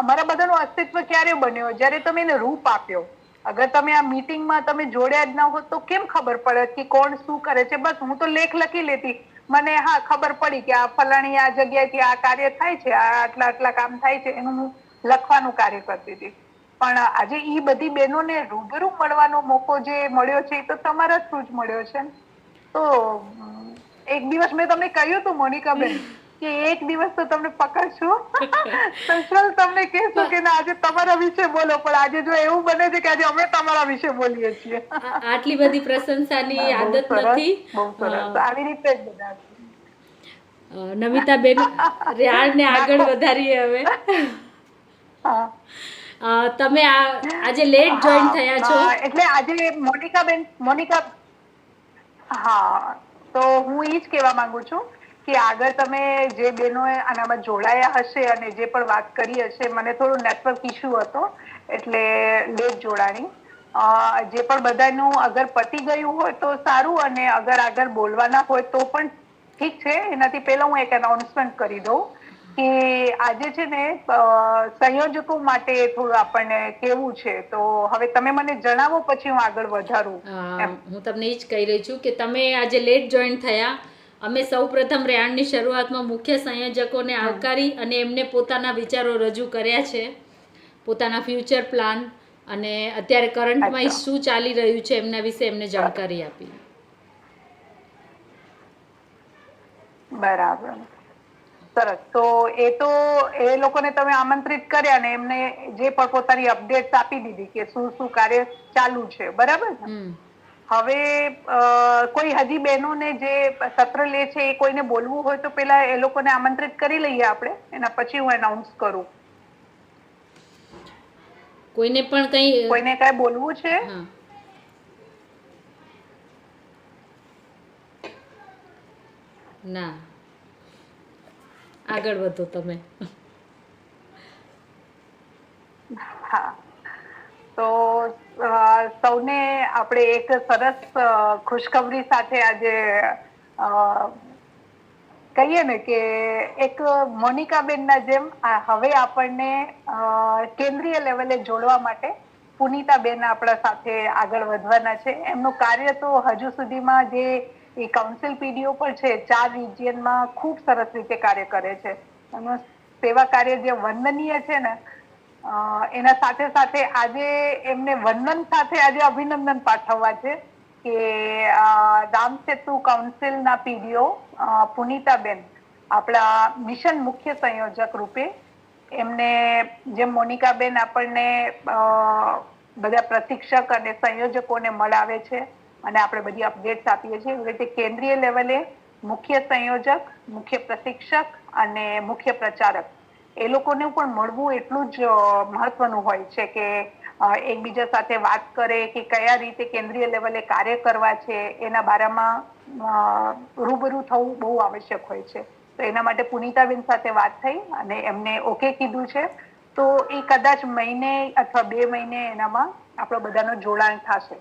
અમારા બધાનું અસ્તિત્વ ક્યારે બન્યો? જ્યારે તમે એને રૂપ આપ્યો. અગર તમે આ મીટિંગમાં તમે જોડ્યા જ ના હોત તો કેમ ખબર પડે કે કોણ શું કરે છે? બસ હું તો લેખ લખી લેતી, મને ખબર પડી કે આ ફલાણી આ જગ્યાએથી આ કાર્ય થાય છે, આટલા આટલા કામ થાય છે, એનું હું લખવાનું કાર્ય કરતી હતી. પણ આજે ઈ બધી બહેનોને રૂબરૂ મળવાનો મોકો જે મળ્યો છે, એ તો તમારા થ્રુ જ મળ્યો છે. તો એક દિવસ મેં તમને કહ્યું હતું મોનિકાબેન કે એક દિવસ તો તમને પકડશું, સ્પેશિયલ તમને કહેશું કે ના આજે તમારા વિશે બોલો. પણ આજે જો એવું બને છે કે આજે અમે તમારા વિશે બોલીએ છીએ. આટલી બધી પ્રશંસાની આદત નથી. બહુ સરસ, આવી રીતે જ બધા. નમિતાબેન, રેણને આગળ વધારીએ હવે. તમે આજે લેટ જોઈન થયા છો એટલે આજે મોનિકા, હા, તો હું ઈ જ કહેવા માંગુ છું કે આગળ તમે જે બહેનોએ આનામાં જોડાયા હશે અને જે પણ વાત કરી હશે, મને થોડું નેટવર્ક ઇસ્યુ હતો એટલે લેટ જોડાણી. જે પણ બધાનું અગર પતી ગયું હોય તો સારું, અને અગર આગળ બોલવાના હોય તો પણ ઠીક છે. એનાથી પહેલા હું એક એનાઉન્સમેન્ટ કરી દઉં કે આજે છે ને સંયોજકો માટે થોડું આપણને કેવું છે. તો હવે તમે મને જણાવો, પછી હું આગળ વધારું. હું તમને એ જ કહી રહી છું કે તમે આજે લેટ જોઈન થયા. અમે સૌ પ્રથમ રેણની શરૂઆતમાં મુખ્ય સંયોજકોને આવકારી અને એમને પોતાના વિચારો રજૂ કર્યા છે, પોતાના ફ્યુચર પ્લાન અને અત્યારે કરંટમાં શું ચાલી રહ્યું છે એમના વિશે એમને જાણકારી આપી. બરાબર, સરસ. તો એ લોકોને તમે આમંત્રિત કર્યા ને એમને જે પણ પોતાની અપડેટ્સ આપી દીધી કે શું શું કાર્ય ચાલુ છે, બરાબર ને? હવે કોઈ હજી બહેનોને જે સત્ર લે છે એ કોઈને બોલવું હોય તો પેલા એ લોકોને આમંત્રિત કરી લઈએ આપણે, એના પછી હું એનાઉન્સ કરું. કોઈને કઈ બોલવું છે? ના, આગળ વધો તમે. હા, તો સૌને આપણે એક સરસ ખુશખબરી સાથે આજે કહીએ ને કે એક મોનિકાબેનના જેમ હવે આપણને કેન્દ્રીય લેવલે જોડવા માટે પુનિતાબેન આપણા સાથે આગળ વધવાના છે. એમનું કાર્ય તો હજુ સુધીમાં જે કાઉન્સિલ પીડીઓ પણ છે 4 રિજિયનમાં ખૂબ સરસ રીતે કાર્ય કરે છે. એનું સેવા કાર્ય જે વંદનીય છે ને, એના સાથે સાથે આજે એમને વંદન સાથે આજે અભિનંદન પાઠવવા છે કે રામસેતુ કાઉન્સિલના પીડીઓ પુનિતાબેન આપણા મિશન મુખ્ય સંયોજક રૂપે એમને જેમ મોનિકાબેન આપણને બધા પ્રશિક્ષક અને સંયોજકોને મળાવે છે અને આપણે બધી અપડેટ્સ આપીએ છીએ, એવી રીતે કેન્દ્રીય લેવલે મુખ્ય સંયોજક, મુખ્ય પ્રશિક્ષક અને મુખ્ય પ્રચારક એ લોકોને પણ મળવું એટલું જ મહત્વનું હોય છે કે એકબીજા સાથે વાત કરે કે કયા રીતે કેન્દ્રીય લેવલે કાર્ય કરવા છે એના બારામાં રૂબરૂ થવું બહુ આવશ્યક હોય છે. તો એના માટે પુનિતાબેન સાથે વાત થઈ અને એમને ઓકે કીધું છે. તો એ કદાચ મહિને અથવા 2 મહિને એનામાં આપણો બધાનો જોડાણ થશે.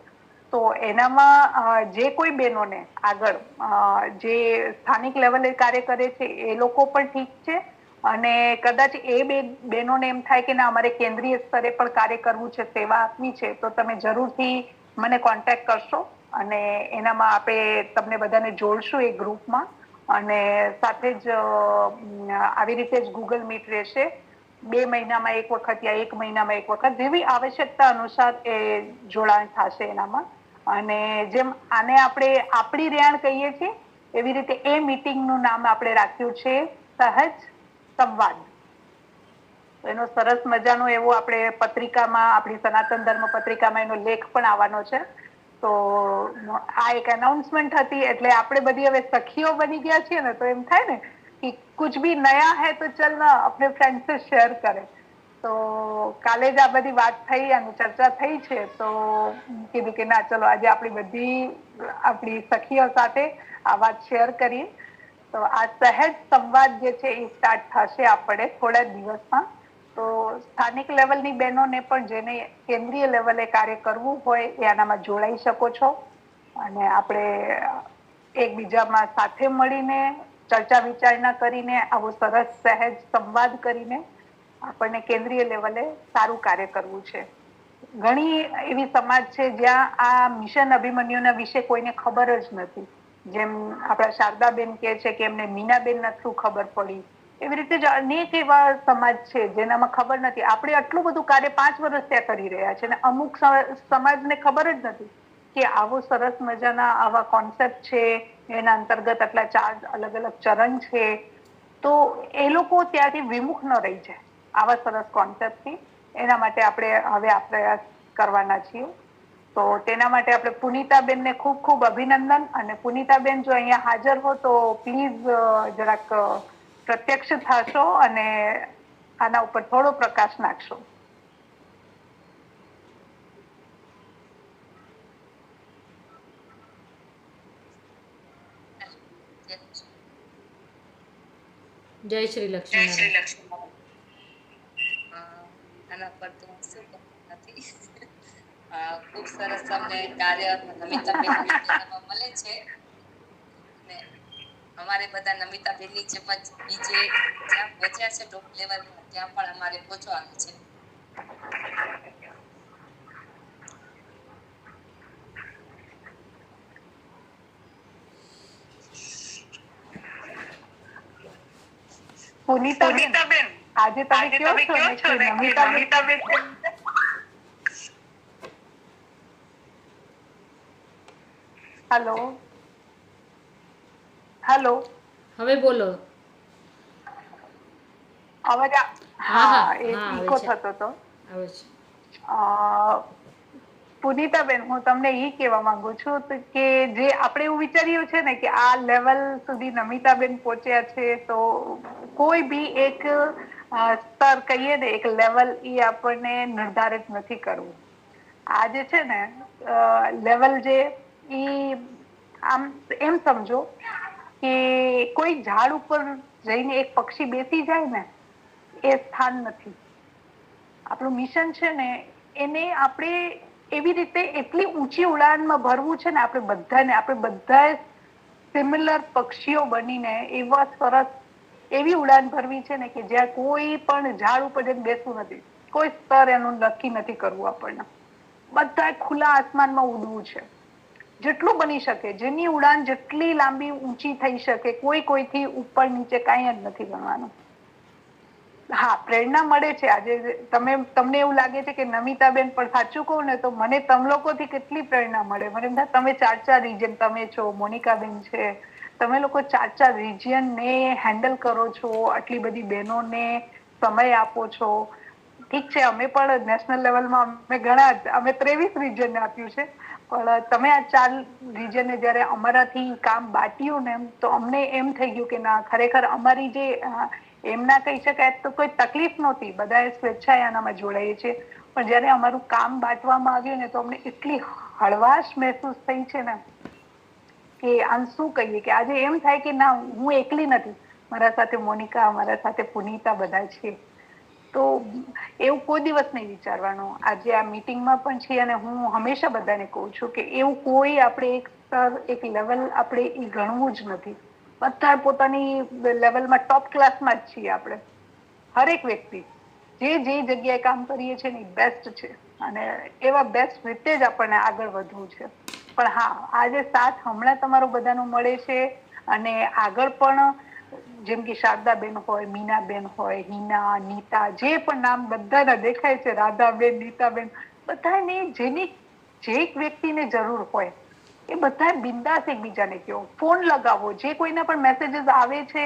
તો એનામાં જે કોઈ બહેનોને આગળ જે સ્થાનિક લેવલે કાર્ય કરે છે એ લોકો પણ ઠીક છે. અને કદાચ એ બહેનોને એમ થાય કે ના અમારે કેન્દ્રીય સ્તરે પણ કાર્ય કરવું છે, સેવા આપવી છે, તો તમે જરૂરથી મને કોન્ટેક્ટ કરશો અને એનામાં આપણે તમને બધાને જોડશું એ ગ્રુપમાં. અને સાથે જ આવી રીતે જ Google Meet રહેશે. 2 મહિનામાં એક વખત યા 1 મહિનામાં એક વખત જેવી આવશ્યકતા અનુસાર એ જોડાણ થશે એનામાં. અને જેમ આને આપણે આપણી રેણ કહીએ છીએ એવી રીતે એ મીટિંગનું નામ આપણે રાખ્યું છે સહજ સંવાદ. એનો સરસ મજાનો એવો આપણે પત્રિકામાં, આપણી સનાતન ધર્મ પત્રિકામાં એનો લેખ પણ આવવાનો છે. તો આ એક અનાઉન્સમેન્ટ હતી એટલે આપણે બધી હવે સખીઓ બની ગયા છીએ ને, તો એમ થાય ને કે કુછ ભી નયા હૈ તો ચલ ના अपने फ्रेंड से शेयर करें. તો કાલે જ આ બધી વાત થઈ અને ચર્ચા થઈ છે. તો કીધું કે ના ચલો આજે આપણી સખીઓ સાથે આ વાત શેર કરીએ. તો આ સહેજ સંવાદ જે છે એ સ્ટાર્ટ થશે આપણે થોડા દિવસમાં. તો સ્થાનિક લેવલની બહેનોને પણ જેને કેન્દ્રીય લેવલે કાર્ય કરવું હોય એ આનામાં જોડાઈ શકો છો. અને આપણે એકબીજામાં સાથે મળીને ચર્ચા વિચારણા કરીને આવો સરસ સહેજ સંવાદ કરીને આપણને કેન્દ્રીય લેવલે સારું કાર્ય કરવું છે. ઘણી એવી સમાજ છે જ્યાં આ મિશન અભિમન્યુના વિશે કોઈને ખબર જ નથી. જેમ આપણા શારદાબેન કહે છે કે એમને મીનાબેન નથી ખબર પડી. એવી રીતે જ અનેક એવા સમાજ છે જેનામાં ખબર નથી. આપણે આટલું બધું કાર્ય 5 વર્ષ ત્યાં કરી રહ્યા છે અને અમુક સમાજને ખબર જ નથી કે આવો સરસ મજાના આવા કોન્સેપ્ટ છે. એના અંતર્ગત આટલા 4 અલગ અલગ ચરણ છે. તો એ લોકો ત્યાંથી વિમુખ ન રહી જાય આવા સરસ કોન્સેપ્ટથી. એના માટે આપણે હવે આ પ્રયાસ કરવાના છીએ. તો તેના માટે આપણે પુનિતાબેનને ખૂબ ખૂબ અભિનંદન. અને પુનિતાબેન જો અહીંયા હાજર હો તો પ્લીઝ જરાક પ્રત્યક્ષ થશો અને આના ઉપર થોડો પ્રકાશ નાખશો. જય શ્રી લક્ષ્મી. આના પર તો શું નથી. ખૂબ સરસ અમને કાર્ય નમિતાબેન મળે છે. અને અમારે બધા નમિતાબેનની જેમ જ બીજે જ્યાં પહોંચ્યા છે ટોપ લેવલ ત્યાં પણ અમારે પહોંચવાનું છે. પુનિતાબેન આજે તમે કહો છો ને કે નમિતાબેન હેલો હવે બોલો. અવાજ ઇકો થતો હતો. આવે છે. પુનિતાબેન હું તમને એ કહેવા માંગુ છું કે જે આપણે એવું વિચાર્યું છે ને કે આ લેવલ સુધી નમિતાબેન પહોંચ્યા છે તો કોઈ બી એક સ્તર કહીએ ને એક લેવલ એ આપણને નિર્ધારિત નથી કરવું. આ જે છે ને લેવલ જે ઈ આમ એમ સમજો કે કોઈ ઝાડ ઉપર જઈને એક પક્ષી બેસી જાય ને એ સ્થાન નથી. આપણું મિશન છે ને એને આપણે એવી રીતે એટલી ઊંચી ઉડાનમાં ભરવું છે ને આપણે બધા સિમિલર પક્ષીઓ બનીને એવા સરસ એવી ઉડાન ભરવી છે ને કે જ્યાં કોઈ પણ ઝાડ ઉપર જઈને બેસવું નથી. કોઈ સ્તર એનું નક્કી નથી કરવું. આપણને બધા ખુલ્લા આસમાનમાં ઉડવું છે જેટલું બની શકે. જેની ઉડાન જેટલી લાંબી ઊંચી થઈ શકે. કોઈથી ઉપર નીચે કાંઈ જ નથી ગણવાનું. હા, પ્રેરણા મળે છે. આજે તમને એવું લાગે છે કે નમિતાબેન પણ સાચું કહું ને તો મને તમ લોકોથી કેટલી પ્રેરણા મળે. મને એમ થાય તમે 4 રીજન, તમે છો, મોનિકાબેન છે, તમે લોકો 4 રીજિયન ને હેન્ડલ કરો છો. આટલી બધી બહેનોને સમય આપો છો. ઠીક છે, અમે પણ નેશનલ લેવલમાં અમે 23 રીજનને આપ્યું છે. પણ તમે આ 4 રીજનને જયારે અમારાથી કામ બાટ્યું ને તો અમને એમ થઈ ગયું કે ના ખરેખર અમારી જે એમના કહી શકાય તો કોઈ તકલીફ નહોતી. બધાએ સ્વેચ્છાએ આનામાં જોડાઈએ છે. પણ જ્યારે અમારું કામ બાંટવામાં આવ્યું ને તો અમને એટલી હળવાશ મહેસૂસ થઈ છે ને કે આમ શું કહીએ કે આજે એમ થાય કે ના હું એકલી નથી, મારા સાથે મોનિકા, મારા સાથે પુનિતા બધા છે. તો એવું કોઈ દિવસ નહીં વિચારવાનું. આજે આ મીટિંગમાં પણ છીએ અને હું હંમેશા બધાને કહું છું કે એવું કોઈ આપણે એક સ્તર એક લેવલ આપણે એ ગણવું જ નથી. બધા પોતાની લેવલમાં ટોપ ક્લાસમાં જ છીએ આપણે. હરેક વ્યક્તિ જે જગ્યાએ કામ કરીએ છીએ ને એ બેસ્ટ છે અને એવા બેસ્ટ રીતે જ આપણને આગળ વધવું છે. પણ હા, આજે સાથ હમણાં તમારો બધાનો મળે છે અને આગળ પણ જેમ કે શારદાબેન હોય, મીનાબેન હોય, હિના, નીતા, જે પણ નામ બધાના દેખાય છે, રાધાબેન, નીતાબેન, બધાને જેની જે વ્યક્તિને જરૂર હોય એ બધા બિંદાસ એકબીજાને કહો, ફોન લગાવો. જે કોઈના પણ મેસેજીસ આવે છે,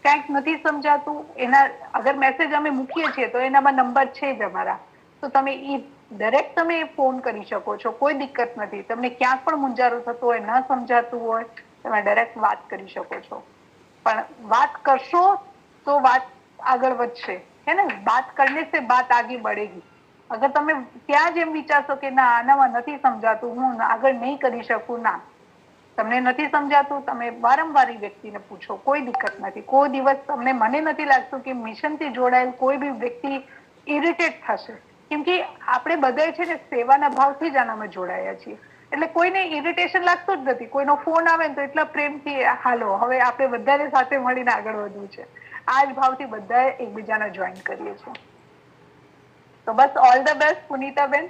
ક્યાંક નથી સમજાતું, એના અગર મેસેજ અમે મૂકીએ છીએ તો એનામાં નંબર છે જ અમારા, તો તમે એ ડાયરેક્ટ તમે ફોન કરી શકો છો, કોઈ દિક્કત નથી. તમને ક્યાંક પણ મૂંઝારો થતો હોય, ન સમજાતું હોય, તમે ડાયરેક્ટ વાત કરી શકો છો. પણ વાત કરશો તો વાત આગળ વધશે, હે ને? બાત કરને સે બાત આગે बढ़ेगी. અગર તમે ત્યાં જ એમ વિચારશો કે ના આનામાં નથી સમજાતું, હું આગળ નહીં કરી શકું, ના, તમને નથી સમજાતું, તમે વારંવાર એ વ્યક્તિને પૂછો, કોઈ દિક્કત નથી. કોઈ દિવસ તમને, મને નથી લાગતું કે મિશનથી જોડાયેલ કોઈ બી વ્યક્તિ ઇરિટેટ થશે, કેમ કે આપણે બધા છે ને સેવાના ભાવથી જ આનામાં જોડાયા છીએ. એટલે કોઈને ઇરિટેશન લાગતું જ નથી. કોઈનો ફોન આવે ને તો એટલા પ્રેમથી હાલો હવે આપણે બધાને સાથે મળીને આગળ વધવું છે, આ જ ભાવથી બધા એકબીજાને જોઈન કરીએ છીએ. તો બસ ઓલ ધ બેસ્ટ પુનિતાબેન.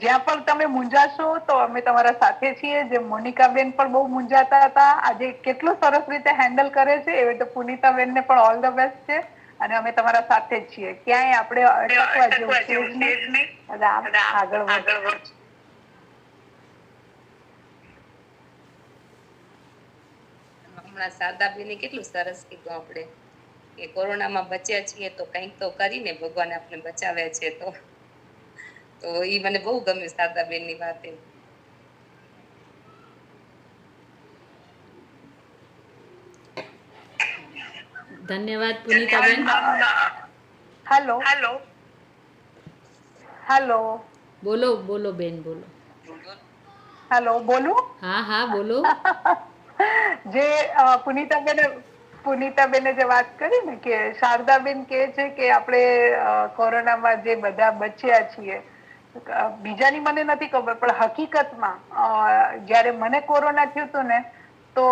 જ્યાં પણ તમે મૂંઝાશો તો અમે તમારા સાથે છીએ. જેમ મોનિકાબેન પણ બહુ મૂંઝાતા હતા, આજે કેટલું સરસ રીતે હેન્ડલ કરે છે, એવી તો પુનિતાબેન ને પણ ઓલ ધ બેસ્ટ છે અને અમે તમારા સાથે જ છીએ. ક્યાંય આપણે અટકવા જેવું છે જ નહીં. આગળ વધો. હમણાં શારદાબેને કેટલું સરસ કીધું આપણે કે કોરોનામાં બચ્યા છીએ તો કંઈક તો કરીને ભગવાન આપણે બચાવ્યા છે. તો એ મને બહુ ગમ્યું શારદાબેનની વાત. ધન્યવાદ પુનિતાબેન. હેલો હેલો, બોલો બોલો બેન, બોલો. હેલો, બોલું? હા હા, બોલો. જે પુનિતાબેને જે વાત કરી ને કે શારદાબેન કહે છે કે આપણે કોરોનામાં જે બધા બચ્યા છીએ, બીજાની મને નથી ખબર, પણ હકીકતમાં જ્યારે મને કોરોના થયું હતું ને તો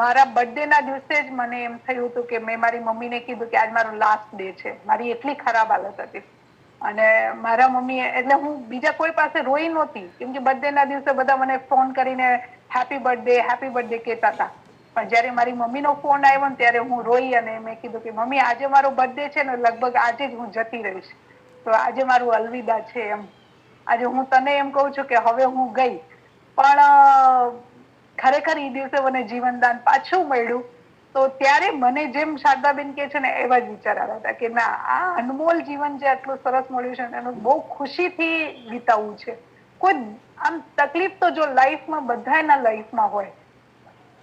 મારા બર્થડે ના દિવસે જ મને એમ થયું હતું કે મેં મારી મમ્મીને કીધું કે આજ મારો લાસ્ટ ડે છે. મારી એટલી ખરાબ હાલત હતી અને મારા મમ્મીએ, એટલે હું બીજા કોઈ પાસે રોઈ નહોતી, કેમ કે બર્થડે ના દિવસે બધા મને ફોન કરીને હેપી બર્થડે કહેતા હતા. પણ જ્યારે મારી મમ્મીનો ફોન આવ્યો ને ત્યારે હું રોઈ અને મેં કીધું કે મમ્મી આજે મારો બર્થડે છે ને લગભગ આજે જ હું જતી રહીશ, તો આજે મારું અલવિદા છે એમ. આજે હું તને એમ કહું છું કે હવે હું ગઈ, પણ ખરેખર એ દિવસે મને જીવનદાન પાછું મળ્યું. તો ત્યારે મને જેમ શારદાબેન કે છે ને એવા જ વિચાર આવ્યા હતા કે ના, આ અનમોલ જીવન જે આટલું સરસ મળ્યું છે એનું બહુ ખુશીથી વિતાવવું છે. કોઈ આમ તકલીફ તો જો લાઈફમાં બધાના લાઈફમાં હોય,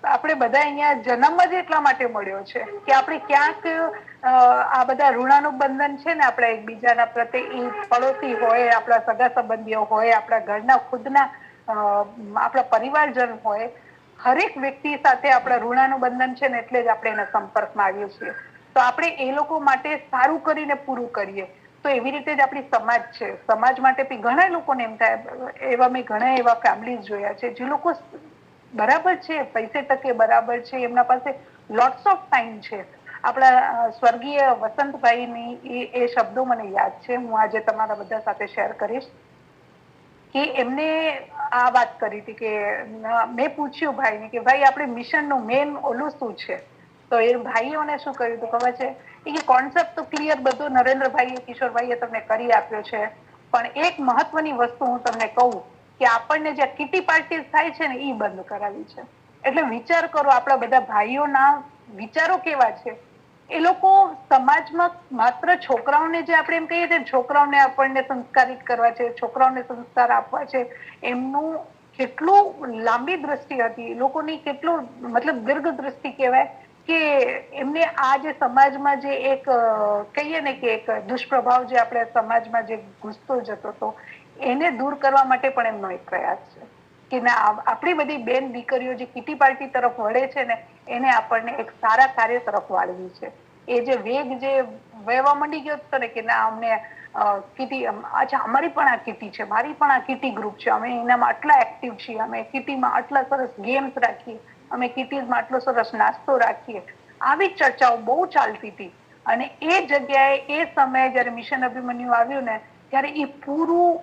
આપણે બધા અહીંયા જન્મ જ એટલા માટે મળ્યો છે કે આપણે ક્યાંક આ બધા ઋણાનું બંધન છે ને આપણા એકબીજાના પ્રત્યે, એ પડોશી હોય, આપણા સગા સંબંધીઓ હોય, આપણા ઘરના ખુદના આપણા પરિવારજન હોય, હરેક વ્યક્તિ સાથે આપણા ઋણાનું બંધન છે ને એટલે જ આપણે એના સંપર્કમાં આવીએ છીએ. તો આપણે એ લોકો માટે સારું કરીને પૂરું કરીએ. તો એવી રીતે જ આપણી સમાજ છે. સમાજ માટે બી ઘણા લોકોને એમ થાય, એવા મેં ઘણા એવા ફેમિલીઝ જોયા છે જે લોકો બરાબર છે, પૈસે ટકે બરાબર છે, એમના પાસે લોટ્સ ઓફ ટાઈમ છે. આપણા સ્વર્ગીય વસંતભાઈની એ શબ્દો મને યાદ છે, હું આજે તમારા બધા સાથે શેર કરીશ કે એમને આ વાત કરી હતી કે મેં પૂછ્યું ભાઈને કે ભાઈ આપણે મિશનનું મેન ઓલું શું છે, તો એ ભાઈઓને શું કર્યું હતું ખબર છે? એ કોન્સેપ્ટ તો ક્લિયર બધું નરેન્દ્રભાઈએ, કિશોરભાઈએ તમને કરી આપ્યો છે, પણ એક મહત્વની વસ્તુ હું તમને કહું કે આપણને જે કિટી પાર્ટી થાય છે ને એ બંધ કરાવી છે. એટલે વિચાર કરો, આપણા બધા ભાઈઓના વિચારો કેવા છે. એ લોકો સમાજમાં માત્ર છોકરાઓને, જે આપણે એમ કહીએ છીએ છોકરાઓને આપણને સંસ્કારિત કરવા છે, છોકરાઓને સંસ્કાર આપવા છે, એમનું કેટલું લાંબી દ્રષ્ટિ હતી, લોકોની કેટલું મતલબ દીર્ઘ દ્રષ્ટિ કહેવાય કે એમને આ જે સમાજમાં જે એક કહીએ ને કે એક દુષ્પ્રભાવ જે આપણે સમાજમાં જે ઘૂસતો જતો હતો એને દૂર કરવા માટે પણ એમનો એક પ્રયાસ છે કે ના આપણી બધી બેન દીકરીઓ જે કીટી પાર્ટી તરફ વળે છે ને એને આપણને એક સારા કાર્ય તરફ વાળવી છે. એ જે વેગ જે વહેવા માંડી ગયો હતો ને કે ના અમને કીટી અચ્છા અમારી પણ આ કીટી છે, મારી પણ આ કીટી ગ્રુપ છે, અમે એનામાં આટલા એક્ટિવ છીએ, અમે કીટીમાં આટલા સરસ ગેમ્સ રાખીએ, અમે કીટીઝમાં આટલો સરસ નાસ્તો રાખીએ, આવી ચર્ચાઓ બહુ ચાલતી હતી. અને એ જગ્યાએ એ સમયે જયારે મિશન અભિમન્યુ આવ્યું ને ત્યારે એ પૂરું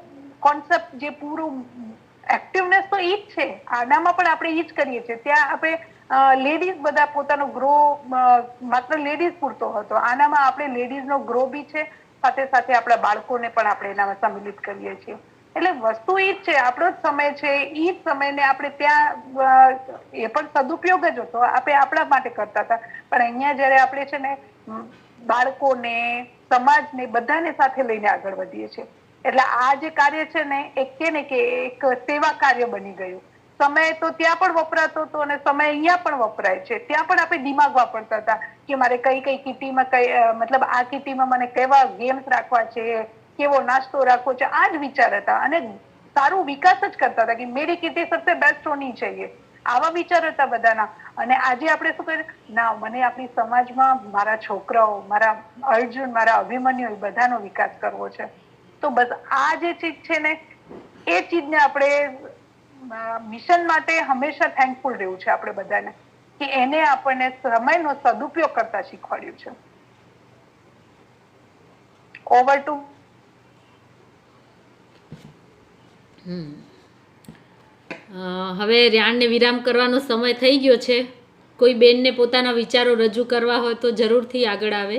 કોન્સેપ્ટ જે પૂરું એક્ટિવનેસ તો ઈ જ છે, આનામાં પણ આપણે ઈ જ કરીએ છીએ. ત્યાં આપણે લેડીઝ બધા પોતાનો ગ્રો માત્ર લેડીઝ પૂરતો હતો, આનામાં આપણે લેડીઝનો ગ્રો બી છે, સાથે સાથે આપણા બાળકોને પણ આપણે એનામાં સંમિલિત કરીએ છીએ. એટલે વસ્તુ ઈ જ છે, આપણો જ સમય છે, ઈ જ સમયને આપણે ત્યાં એ પણ સદુપયોગ જ હતો, આપણે આપણા માટે કરતા હતા. પણ અહીંયા જયારે આપણે છે ને બાળકોને, સમાજને બધાને સાથે લઈને આગળ વધીએ છીએ. એટલે આ જે કાર્ય છે ને એક કે ને કે એક સેવા કાર્ય બની ગયું. સમય તો ત્યાં પણ વપરાતો હતો અને સમય અહીંયા પણ વપરાય છે. ત્યાં પણ આપણે દિમાગ વાપરતા હતા કે મારે કઈ કઈ કીટીમાં મતલબ આ કીટીમાં મને કેવા ગેમ્સ રાખવા છે, કેવો નાસ્તો રાખવો છે, આ જ વિચાર હતા. અને સારું વિકાસ જ કરતા હતા કે મેરી કીટી સબસે બેસ્ટ હોની चाहिए, આવા વિચાર હતા બધાના. અને આજે આપણે શું કરીએ, ના મને આપણી સમાજમાં મારા છોકરાઓ, મારા અર્જુન, મારા અભિમન્યુ બધાનો વિકાસ કરવો છે. તો બસ આ જે ચીજ છે ને એ ચીજને આપણે મિશન માટે હંમેશા થેન્કફુલ રહેવું છે આપણે બધાને કે એને આપણને સમયનો સદુપયોગ કરતા શીખવાડ્યું છે. ઓવર ટુ હવે રેહાણને વિરામ કરવાનો સમય થઈ ગયો છે. કોઈ બેનને પોતાના વિચારો રજૂ કરવા હોય તો જરૂરથી આગળ આવે.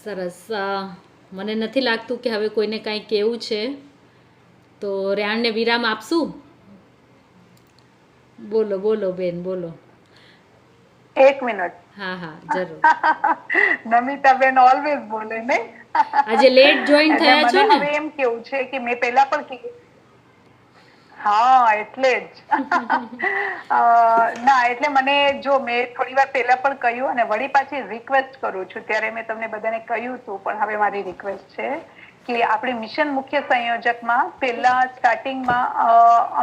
સરસ. મને નથી લાગતું કે હવે કોઈને કાંઈ કહેવું છે, તો રેહાણને વિરામ આપશું. બોલો બોલો બેન, બોલો. 1 મિનિટ. હા હા જરૂર. નમિતાબેન ઓલવેઝ બોલે ને. આજે લેટ જોઈન થયા છો ને? હવે એમ કેવું છે કે મેં પહેલા પણ કીધું. હા એટલે જ ના એટલે મને જો મેં થોડી વાર પહેલા પણ કહ્યું અને વળી પાછી રિક્વેસ્ટ કરું છું. ત્યારે મેં તમને બધાને કહ્યું હતું પણ હવે મારી રિક્વેસ્ટ છે કે આપણે મિશન મુખ્ય સંયોજકમાં પહેલા સ્ટાર્ટિંગમાં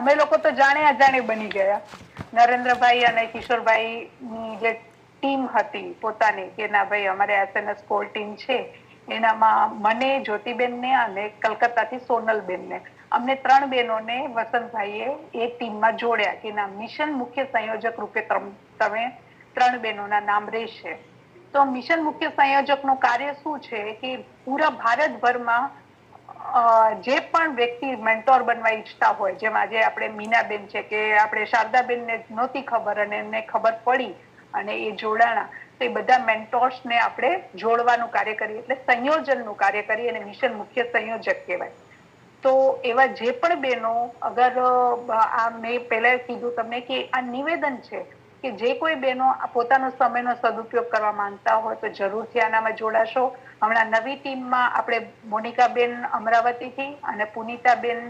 અમે લોકો તો જાણે અજાણે બની ગયા. નરેન્દ્રભાઈ અને કિશોરભાઈ ની જે ટીમ હતી પોતાની કે ના ભાઈ અમારે એસએનએસ કોર ટીમ છે, એનામાં મને, જ્યોતિબેનને અને કલકત્તાથી સોનલબેનને, અમને 3 બહેનોને વસંતભાઈએ એ ટીમમાં જોડ્યા કે ના મિશન મુખ્ય સંયોજક રૂપે તમે 3 બહેનોના નામ રહેશે. તો મિશન મુખ્ય સંયોજકનું કાર્ય શું છે કે પૂરા ભારતભરમાં જે પણ વ્યક્તિ મેન્ટોર બનવા ઈચ્છતા હોય, જેમ આજે આપણે મીનાબેન છે કે આપણે શારદાબેનને નહોતી ખબર અને એમને ખબર પડી અને એ જોડાણા, તો એ બધા મેન્ટોર્સને આપણે જોડવાનું કાર્ય કરીએ એટલે સંયોજનનું કાર્ય કરીએ અને મિશન મુખ્ય સંયોજક કહેવાય. તો એવા જે પણ બહેનો અગર આ મેં પહેલા કીધું તમને કે આ નિવેદન છે કે જે કોઈ બહેનો પોતાનો સમયનો સદુપયોગ કરવા માંગતા હોય તો જરૂરથી આનામાં જોડાશો. હમણાં નવી ટીમમાં આપણે મોનિકાબેન અમરાવતીથી અને પુનિતાબેન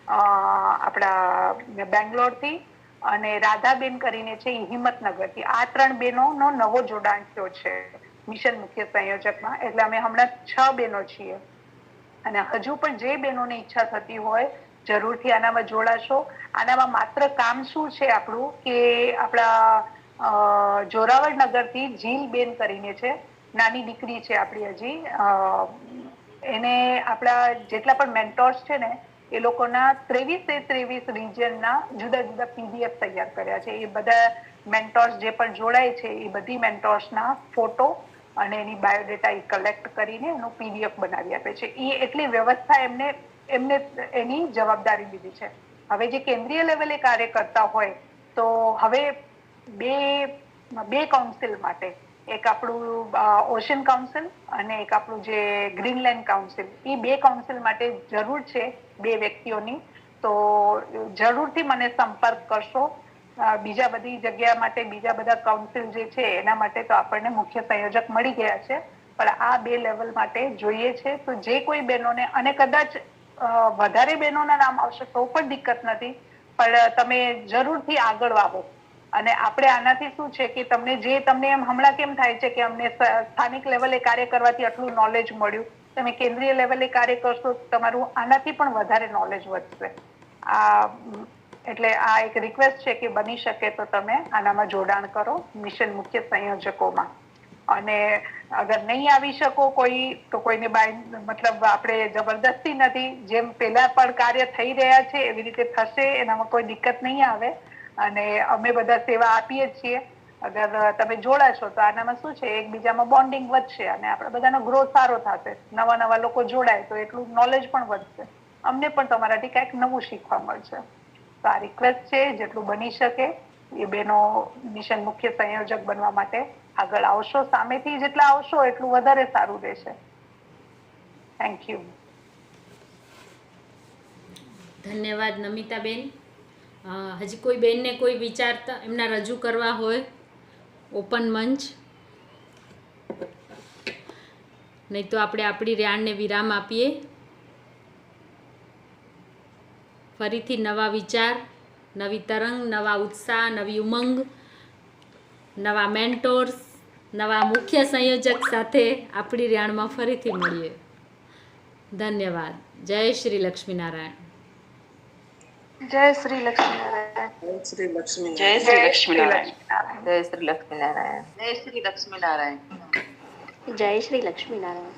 આપણા બેંગ્લોરથી અને રાધાબેન કરીને છે એ હિંમતનગરથી, આ 3 બહેનોનો નવો જોડાણ થયો છે મિશન મુખ્ય સંયોજકમાં. એટલે અમે હમણાં 6 બહેનો છીએ અને હજુ પણ જે બહેનોને ઈચ્છા થતી હોય જરૂરથી આનામાં જોડાશો. આનામાં માત્ર કામ શું છે આપણું કે આપણા જોરાવર નગરથી જીલબેન કરીને છે, નાની દીકરી છે આપણી હજી, એને આપણા જેટલા પણ મેન્ટોર્સ છે ને એ લોકોના 23 રિજિયનના જુદા જુદા PDF તૈયાર કર્યા છે. એ બધા મેન્ટોર્સ જે પણ જોડાય છે એ બધી મેન્ટોર્સના ફોટો અને એની બાયોડેટા એ કલેક્ટ કરીને એનું PDF બનાવી આપે છે. એ એટલી વ્યવસ્થા એમને એની જવાબદારી લીધી છે. હવે જે કેન્દ્રીય લેવલે કાર્ય કરતા હોય તો હવે બે કાઉન્સિલ માટે, એક આપણું ઓશન કાઉન્સિલ અને એક આપણું જે ગ્રીનલેન્ડ કાઉન્સિલ, એ 2 કાઉન્સિલ માટે જરૂર છે 2 વ્યક્તિઓની. તો જરૂરથી મને સંપર્ક કરશો. બીજા બધી જગ્યા માટે બીજા બધા કાઉન્સિલ જે છે એના માટે તો આપણને મુખ્ય સંયોજક મળી ગયા છે, પણ આ 2 લેવલ માટે જોઈએ છે. તો જે કોઈ બહેનોને, અને કદાચ વધારે બહેનોના નામ આવશે તો પણ દિક્કત નથી, પણ તમે જરૂરથી આગળ આવો. અને આપણે આનાથી શું છે કે તમને એમ હમણાં કેમ થાય છે કે અમને સ્થાનિક લેવલે કાર્ય કરવાથી આટલું નોલેજ મળ્યું, તમે કેન્દ્રીય લેવલે કાર્ય કરશો તમારું આનાથી પણ વધારે નોલેજ વધશે. એટલે આ એક રિક્વેસ્ટ છે કે બની શકે તો તમે આનામાં જોડાણ કરો મિશન મુખ્ય સંયોજકોમાં. અને અગર નહીં આવી શકો તો કોઈને મતલબ આપણે જબરદસ્તી નથી, જેમ પેલા પણ કાર્ય થઈ રહ્યા છે એવી રીતે થશે, એનામાં કોઈ દિક્કત નહીં આવે. અને અમે બધા સેવા આપીએ છીએ. અગર તમે જોડાશો તો આનામાં શું છે એકબીજામાં બોન્ડિંગ વધશે અને આપણે બધાનો ગ્રોથ સારો થશે. નવા લોકો જોડાય તો એટલું નોલેજ પણ વધશે, અમને પણ તમારાથી કંઈક નવું શીખવા મળશે. તો આ રિક્વેસ્ટ છે જેટલું બની શકે એ બેનો મિશન મુખ્ય સંયોજક બનવા માટે આગળ આવશો. સામેથી જેટલા આવશો એટલું વધારે સારું રહેશે. Thank you. ધન્યવાદ નમિતાબેન. હજી કોઈ બેનને કોઈ વિચારતા એમના રજૂ કરવા હોય, ઓપન મંચ. નહીં તો આપણે આપણી રેણને વિરામ આપીએ. ફરીથી નવા વિચાર, નવી તરંગ, નવા ઉત્સાહ, નવી ઉમંગ, નવા મેન્ટોર્સ, નવા મુખ્ય સંયોજક સાથે આપણી રેણમાં ફરીથી મળીએ. ધન્યવાદ. જય શ્રી લક્ષ્મીનારાયણ. જય શ્રી લક્ષ્મીનારાયણ. જય શ્રી લક્ષ્મી. જય શ્રી લક્ષ્મીનારાયણ. જય શ્રી લક્ષ્મીનારાયણ. જય શ્રી લક્ષ્મીનારાયણ. જય શ્રી લક્ષ્મીનારાયણ.